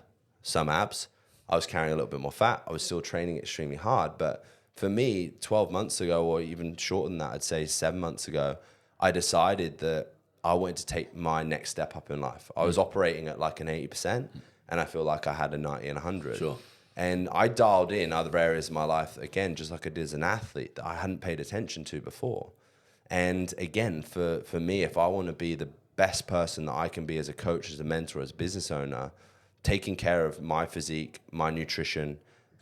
some abs, I was carrying a little bit more fat. I was still training extremely hard. But for me, 12 months ago, or even shorter than that, I'd say 7 months ago, I decided that I wanted to take my next step up in life. I was operating at like an 80%, and I feel like I had a 90 and 100. Sure. And I dialed in other areas of my life, again, just like I did as an athlete, that I hadn't paid attention to before. And again, for me, if I want to be the best person that I can be as a coach, as a mentor, as a business owner, taking care of my physique, my nutrition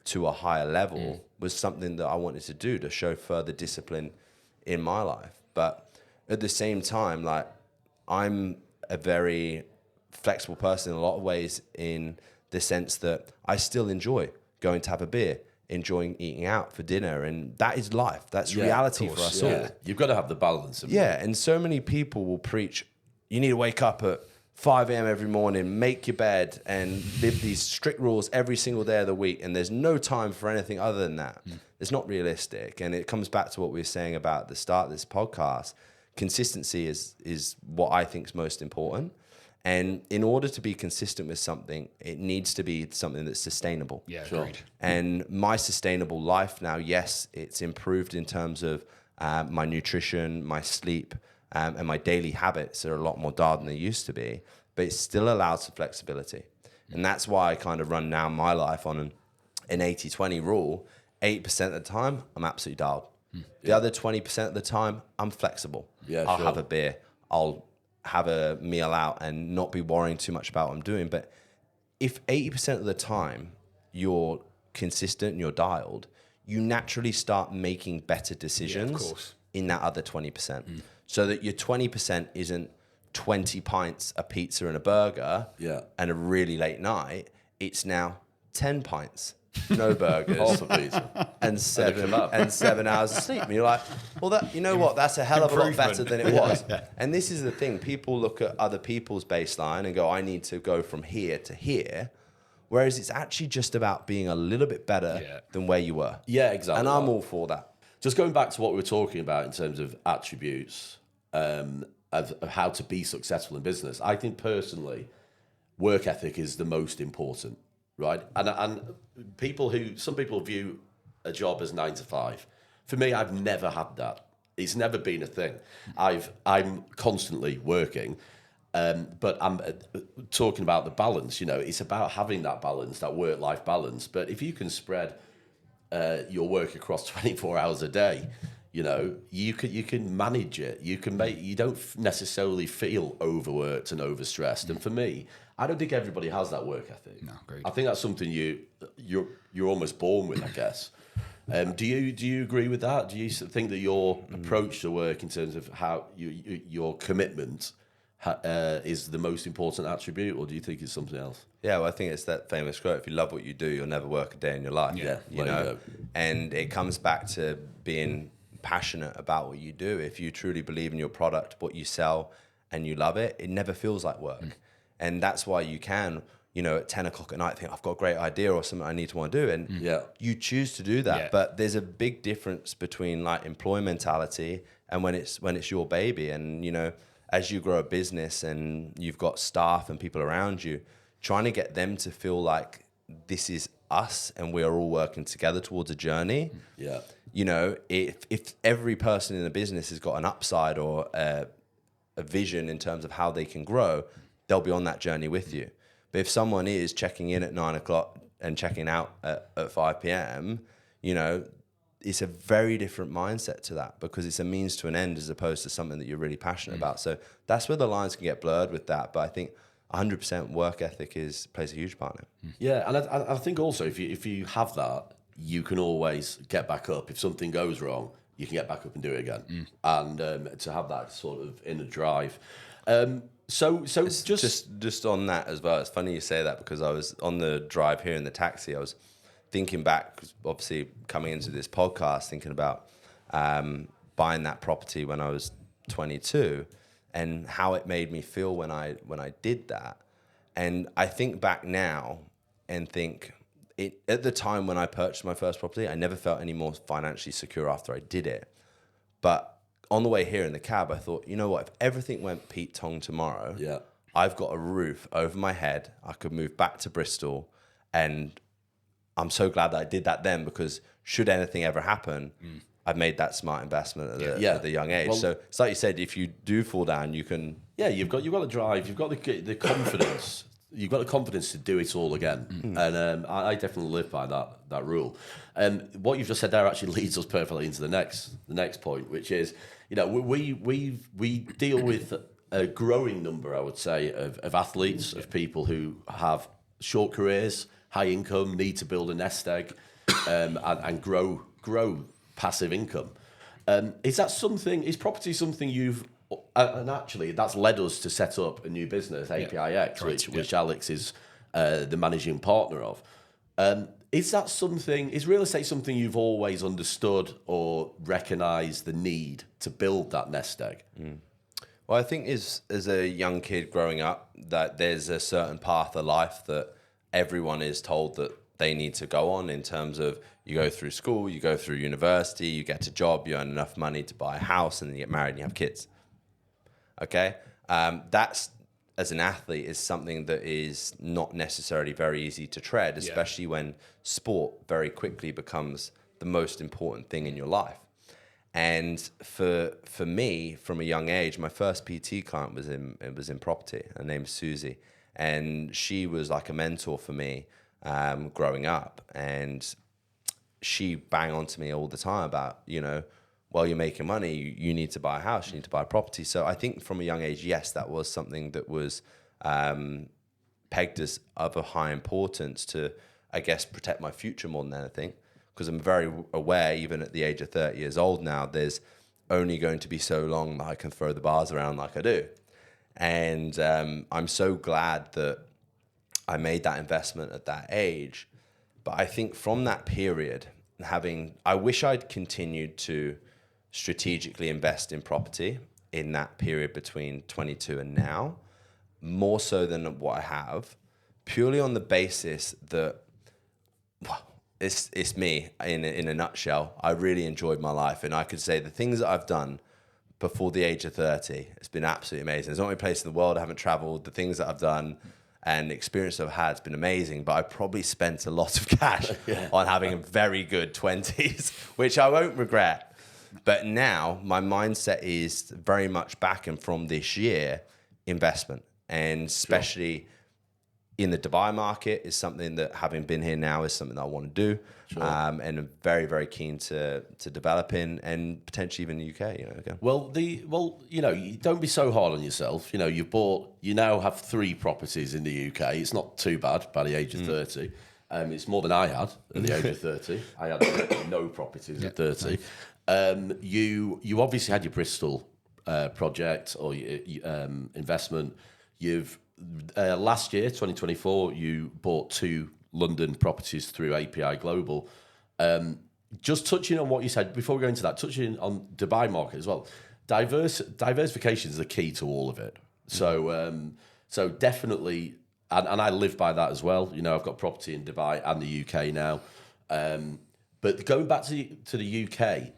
to a higher level was something that I wanted to do to show further discipline in my life. But at the same time, like, I'm a very flexible person in a lot of ways, in the sense that I still enjoy going to have a beer, enjoying eating out for dinner, and that is life. That's reality for us all. You've got to have the balance. And so many people will preach, you need to wake up at 5 a.m. every morning, make your bed, and live these strict rules every single day of the week, and there's no time for anything other than that. It's not realistic, and it comes back to what we were saying about at the start of this podcast. Consistency is what I think is most important. And in order to be consistent with something, it needs to be something that's sustainable. Yeah, sure. And my sustainable life now, yes, it's improved in terms of my nutrition, my sleep, and my daily habits are a lot more dialed than they used to be, but it still allows for flexibility. And that's why I kind of run now my life on an 80-20 rule. 80% of the time, I'm absolutely dialed. The other 20% of the time, I'm flexible. I'll have a beer. I'll have a meal out and not be worrying too much about what I'm doing. But if 80% of the time you're consistent and you're dialed, you naturally start making better decisions in that other 20%. So that your 20% isn't 20 pints, a pizza and a burger and a really late night. It's now 10 pints, no burgers, and 7 hours of sleep. And you're like, well, that, you know what? That's a hell of a lot better than it was. And this is the thing. People look at other people's baseline and go, I need to go from here to here. Whereas it's actually just about being a little bit better than where you were. Yeah, exactly. And I'm all for that. Just going back to what we were talking about in terms of attributes of how to be successful in business, I think personally, work ethic is the most important, right? And some people view a job as 9 to 5. For me, I've never had that. It's never been a thing. I'm constantly working, but I'm talking about the balance. You know, it's about having that balance, that work-life balance. But if you can spread your work across 24 hours a day, you know, you can manage it. You don't necessarily feel overworked and overstressed. And for me, I don't think everybody has that work ethic. No, agreed. I think that's something you're almost born with, I guess. Do you agree with that? Do you think that your approach to work in terms of how your commitment is the most important attribute, or do you think it's something else? Yeah, well, I think it's that famous quote: if you love what you do, you'll never work a day in your life. Yeah, you know. And it comes back to being passionate about what you do. If you truly believe in your product, what you sell, and you love it, it never feels like work. And that's why you can, you know, at 10 o'clock at night think, I've got a great idea or something I need to want to do. And you choose to do that. But there's a big difference between like employee mentality and when it's your baby. And, you know, as you grow a business and you've got staff and people around you, trying to get them to feel like this is us and we are all working together towards a journey. Yeah. You know, if every person in the business has got an upside or a vision in terms of how they can grow, they'll be on that journey with you. But if someone is checking in at 9 o'clock and checking out at 5 p.m., you know, it's a very different mindset to that because it's a means to an end as opposed to something that you're really passionate about. So that's where the lines can get blurred with that. But I think 100% work ethic plays a huge part in it. Yeah, and I think also if you have that, you can always get back up. If something goes wrong, you can get back up and do it again. And to have that sort of inner drive. So just on that as well, it's funny you say that because I was on the drive here in the taxi, I was thinking back, 'cause obviously coming into this podcast, thinking about buying that property when I was 22 and how it made me feel when I did that. And I think back now and think at the time when I purchased my first property, I never felt any more financially secure after I did it. But on the way here in the cab, I thought, you know what, if everything went Pete Tong tomorrow, I've got a roof over my head. I could move back to Bristol and I'm so glad that I did that then, because should anything ever happen, I've made that smart investment at the young age. Well, so it's like you said, if you do fall down, you can. Yeah, you've got the drive, you've got the confidence, you've got the confidence to do it all again, and I definitely live by that rule. What you've just said there actually leads us perfectly into the next point, which is, you know, we deal with a growing number, I would say, of athletes, of people who have short careers, high income, need to build a nest egg, and grow passive income. Is property something you've, and actually that's led us to set up a new business, APIX, which Alex is the managing partner of. Is real estate something you've always understood or recognised the need to build that nest egg? Well, I think as a young kid growing up, that there's a certain path of life that everyone is told that they need to go on, in terms of you go through school, you go through university, you get a job, you earn enough money to buy a house, and then you get married and you have kids. Okay? That's, as an athlete, is something that is not necessarily very easy to tread, especially when sport very quickly becomes the most important thing in your life. And for me, from a young age, my first PT client was in property. Her name's Susie, and she was like a mentor for me growing up. And she banged on to me all the time about, you know, well, you're making money, you need to buy a house, you need to buy a property. So I think from a young age, yes, that was something that was pegged as of a high importance to, I guess, protect my future more than anything. Because I'm very aware, even at the age of 30 years old now, there's only going to be so long that I can throw the bars around like I do. And I'm so glad that I made that investment at that age. But I think from that period, I wish I'd continued to strategically invest in property in that period between 22 and now, more so than what I have, purely on the basis that, well, it's me in a nutshell. I really enjoyed my life, and I could say the things that I've done before the age of 30, it's been absolutely amazing. There's not any place in the world I haven't traveled. The things that I've done and the experience I've had has been amazing, but I probably spent a lot of cash on having a very good 20s, which I won't regret. But now my mindset is very much back, and from this year, investment, and especially in the Dubai market is something that, having been here now, is something that I want to do. And I'm very, very keen to develop in, and potentially even the UK, you know, again. Well, you know, don't be so hard on yourself. You know, you now have 3 properties in the UK. It's not too bad by the age of 30. It's more than I had at the age of 30. I had no properties at 30. You obviously had your Bristol project or investment. You've last year, 2024, you bought 2 London properties through API Global. Just touching on what you said before we go into that, touching on Dubai market as well. Diversification is the key to all of it. So definitely, and I live by that as well. You know, I've got property in Dubai and the UK now. But going back to the UK,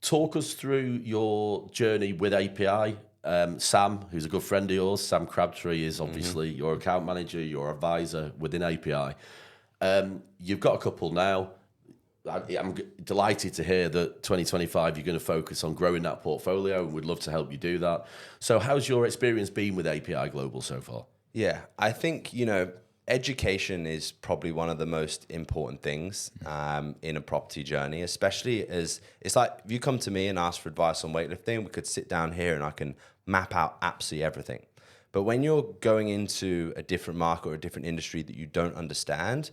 talk us through your journey with API. Sam, who's a good friend of yours, Sam Crabtree, is obviously your account manager, your advisor within API. You've got a couple now. I'm delighted to hear that 2025 you're going to focus on growing that portfolio, and we'd love to help you do that. So how's your experience been with API Global so far? Yeah, I think, you know, education is probably one of the most important things in a property journey, especially as it's like, if you come to me and ask for advice on weightlifting, we could sit down here and I can map out absolutely everything. But when you're going into a different market or a different industry that you don't understand,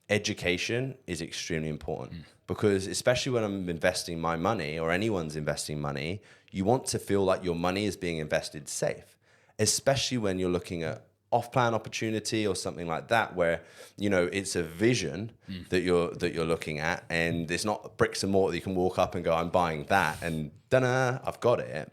education is extremely important. Because especially when I'm investing my money, or anyone's investing money, you want to feel like your money is being invested safe, especially when you're looking at off-plan opportunity or something like that, where, you know, it's a vision that you're looking at, and it's not bricks and mortar that you can walk up and go, I'm buying that, and I've got it.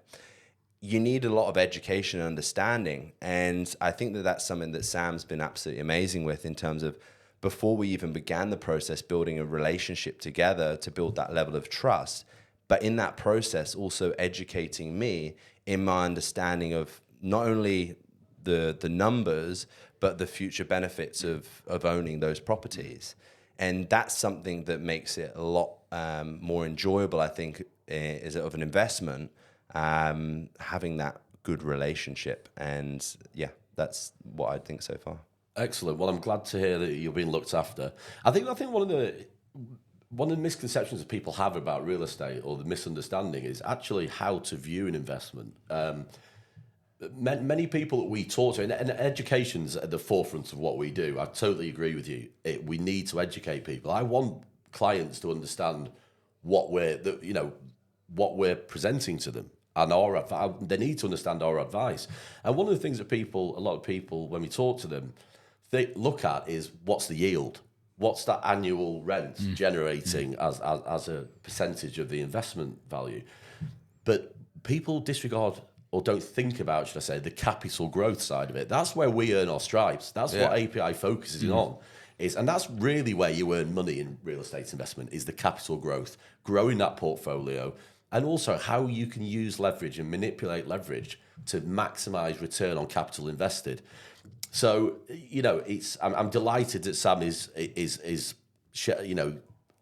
You need a lot of education and understanding, and I think that that's something that Sam's been absolutely amazing with, in terms of, before we even began the process, building a relationship together to build that level of trust, but in that process also educating me in my understanding of not only the numbers, but the future benefits of owning those properties. And that's something that makes it a lot more enjoyable, I think, is of an investment, having that good relationship. And yeah, that's what I think so far. Excellent. Well, I'm glad to hear that you're being looked after. I think one of the misconceptions that people have about real estate, or the misunderstanding, is actually how to view an investment. Many people that we talk to, and education's at the forefront of what we do. I totally agree with you. We need to educate people. I want clients to understand what we're presenting to them, and they need to understand our advice. And one of the things that a lot of people, when we talk to them, they look at is what's the yield, what's that annual rent generating as a percentage of the investment value. But people disregard, or don't think about, should I say, the capital growth side of it. That's where we earn our stripes. That's what API focuses on. And that's really where you earn money in real estate investment, is the capital growth, growing that portfolio, and also how you can use leverage and manipulate leverage to maximize return on capital invested. So, I'm delighted that Sam is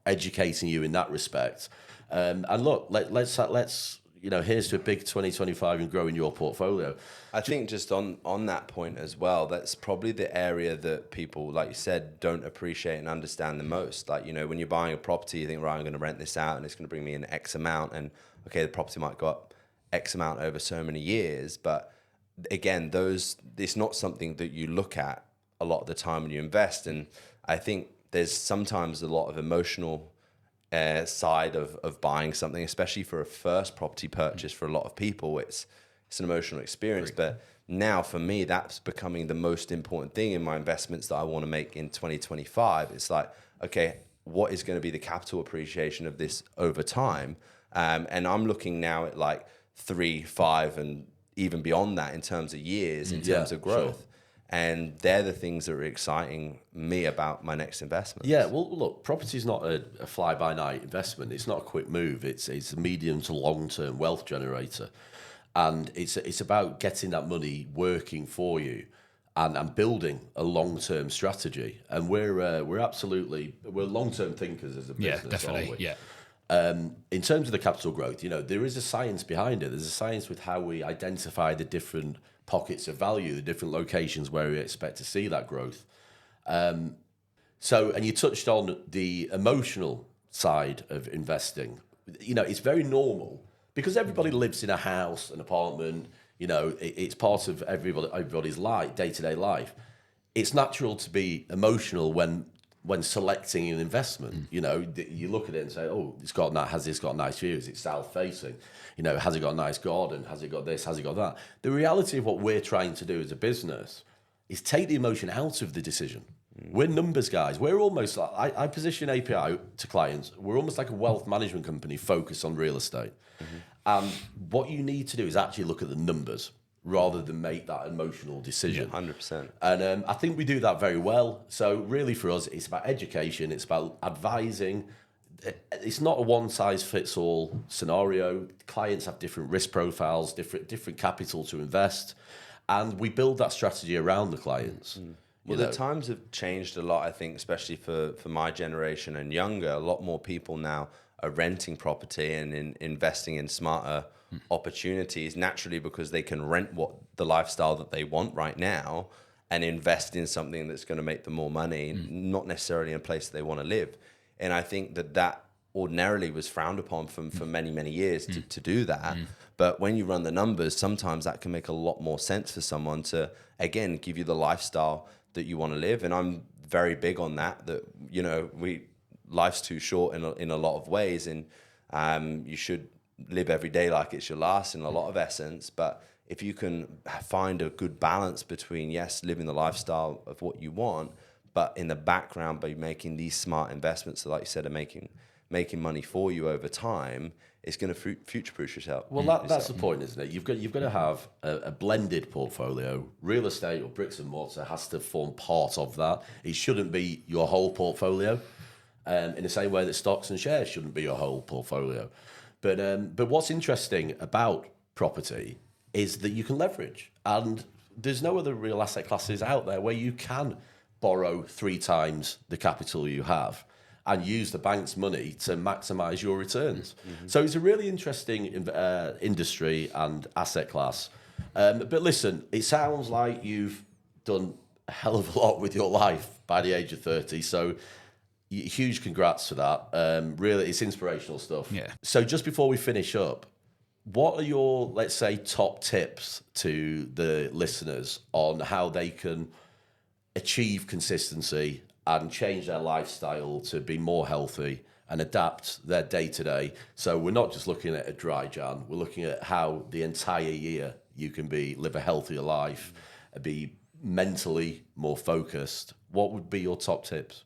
educating you in that respect. And look, let's here's to a big 2025 and growing your portfolio. I think just on that point as well, that's probably the area that people, like you said, don't appreciate and understand the most. Like, when you're buying a property, you think, right, I'm going to rent this out and it's going to bring me in X amount. And okay, the property might go up X amount over so many years. But again, it's not something that you look at a lot of the time when you invest. And I think there's sometimes a lot of emotional side of buying something, especially for a first property purchase. For a lot of people, it's an emotional experience. But now for me, that's becoming the most important thing in my investments that I want to make in 2025. It's like, okay, what is going to be the capital appreciation of this over time? And I'm looking now at like 3, 5, and even beyond that in terms of years, in terms of growth. Sure. And they're the things that are exciting me about my next investment. Yeah, well, look, property is not a fly-by-night investment. It's not a quick move. It's a medium to long-term wealth generator. And it's about getting that money working for you and building a long-term strategy. And we're long-term thinkers as a business. Yeah, definitely, yeah. In terms of the capital growth, there is a science behind it. There's a science with how we identify the different pockets of value, the different locations where we expect to see that growth. And you touched on the emotional side of investing. It's very normal because everybody lives in a house, an apartment. It's part of everybody's life, day-to-day life. It's natural to be emotional when selecting an investment. You look at it and say, oh, has this got nice views? It's south-facing. Has it got a nice garden? Has it got this? Has it got that? The reality of what we're trying to do as a business is take the emotion out of the decision. We're numbers guys. We're almost like, I position API to clients, we're almost like a wealth management company focused on real estate. And what you need to do is actually look at the numbers rather than make that emotional decision. 100%. And I think we do that very well. So really for us, it's about education. It's about advising. It's not a one-size-fits-all scenario. Clients have different risk profiles, different capital to invest. And we build that strategy around the clients. Well, the times have changed a lot, I think, especially for my generation and younger. A lot more people now are renting property and investing in smarter opportunities, naturally, because they can rent the lifestyle that they want right now and invest in something that's going to make them more money, not necessarily in a place that they want to live. And I think that ordinarily was frowned upon for many, many years to do that. But when you run the numbers, sometimes that can make a lot more sense for someone to, again, give you the lifestyle that you want to live. And I'm very big on that life's too short in a lot of ways, and you should live every day like it's your last in a lot of essence. But if you can find a good balance between, yes, living the lifestyle of what you want, but in the background by making these smart investments that, like you said, are making money for you over time, it's going to future-proof yourself. Well, that's the point, isn't it? You've got to have a blended portfolio. Real estate or bricks and mortar has to form part of that. It shouldn't be your whole portfolio, in the same way that stocks and shares shouldn't be your whole portfolio. But what's interesting about property is that you can leverage, and there's no other real asset classes out there where you can borrow 3 times the capital you have and use the bank's money to maximise your returns. So it's a really interesting industry and asset class. But listen, it sounds like you've done a hell of a lot with your life by the age of 30. So huge congrats for that. Really, it's inspirational stuff. Yeah. So just before we finish up, what are your, let's say, top tips to the listeners on how they can achieve consistency and change their lifestyle to be more healthy and adapt their day-to-day? So we're not just looking at a dry Jan, we're looking at how the entire year you can live a healthier life, be mentally more focused. What would be your top tips?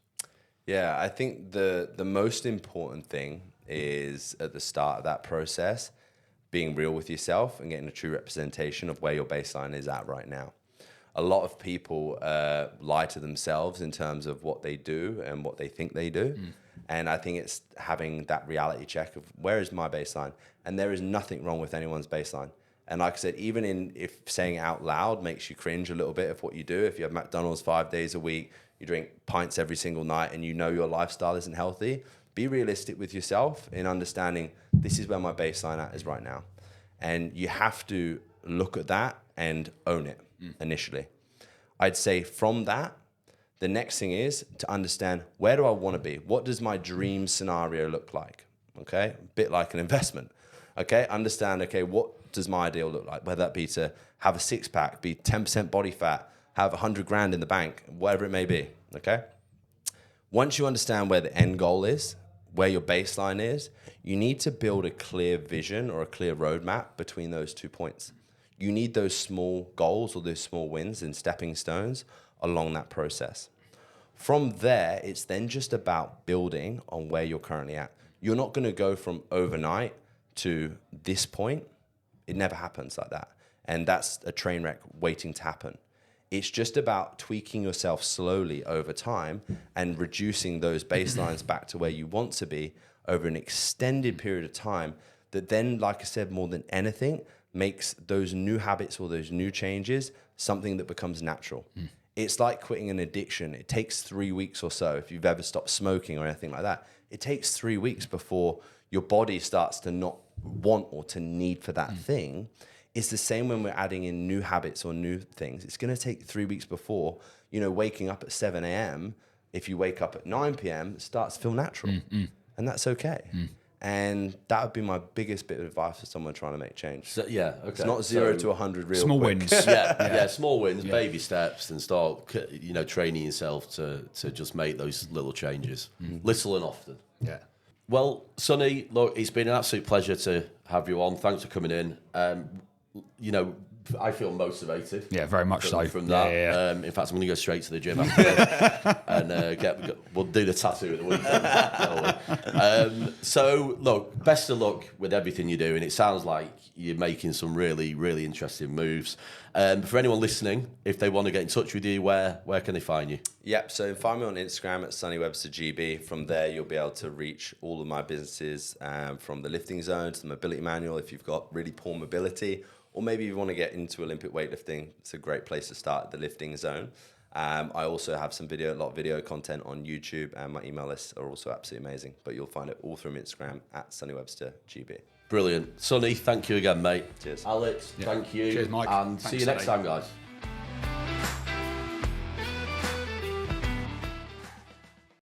Yeah, I think the most important thing is at the start of that process, being real with yourself and getting a true representation of where your baseline is at right now. A lot of people lie to themselves in terms of what they do and what they think they do. And I think it's having that reality check of where is my baseline? And there is nothing wrong with anyone's baseline. And like I said, even if saying it out loud makes you cringe a little bit of what you do, if you have McDonald's 5 days a week, you drink pints every single night and you know your lifestyle isn't healthy, be realistic with yourself in understanding this is where my baseline at is right now. And you have to look at that and own it initially. I'd say from that, the next thing is to understand, where do I want to be? What does my dream scenario look like? Okay, a bit like an investment. Okay, understand, okay, what does my ideal look like? Whether that be to have a 6-pack, be 10% body fat, have 100 grand in the bank, whatever it may be, okay? Once you understand where the end goal is, where your baseline is, you need to build a clear vision or a clear roadmap between those 2 points. You need those small goals or those small wins and stepping stones along that process. From there, it's then just about building on where you're currently at. You're not going to go from overnight to this point. It never happens like that. And that's a train wreck waiting to happen. It's just about tweaking yourself slowly over time and reducing those baselines back to where you want to be over an extended period of time that then, like I said, more than anything, makes those new habits or those new changes something that becomes natural. It's like quitting an addiction. It takes 3 weeks or so. If you've ever stopped smoking or anything like that, it takes 3 weeks before your body starts to not want or to need for that thing. It's the same when we're adding in new habits or new things. It's going to take 3 weeks before, waking up at 7 a.m. If you wake up at 9 p.m., it starts to feel natural. And that's okay. And that would be my biggest bit of advice for someone trying to make change. So, yeah, okay. It's not 0 to 100 real Small quick. wins. Yeah, small wins, baby steps, and start, training yourself to just make those little changes, little and often. Yeah. Well, Sonny, look, it's been an absolute pleasure to have you on. Thanks for coming in. I feel motivated. Yeah, very much so. From that. Yeah. In fact, I'm going to go straight to the gym after this and we'll do the tattoo at the weekend. So, look, best of luck with everything you're doing. It sounds like you're making some really, really interesting moves. For anyone listening, if they want to get in touch with you, where can they find you? Yep, so find me on Instagram at Sonny Webster GB. From there, you'll be able to reach all of my businesses, from the lifting zone to the mobility manual if you've got really poor mobility, or maybe you want to get into Olympic weightlifting. It's a great place to start at the lifting zone. I also have a lot of video content on YouTube, and my email lists are also absolutely amazing. But you'll find it all through Instagram at Sonny Webster GB. Brilliant. Sonny, thank you again, mate. Cheers. Alex, thank you. Cheers, Mike. And Thanks, see you next Sonny. time, guys.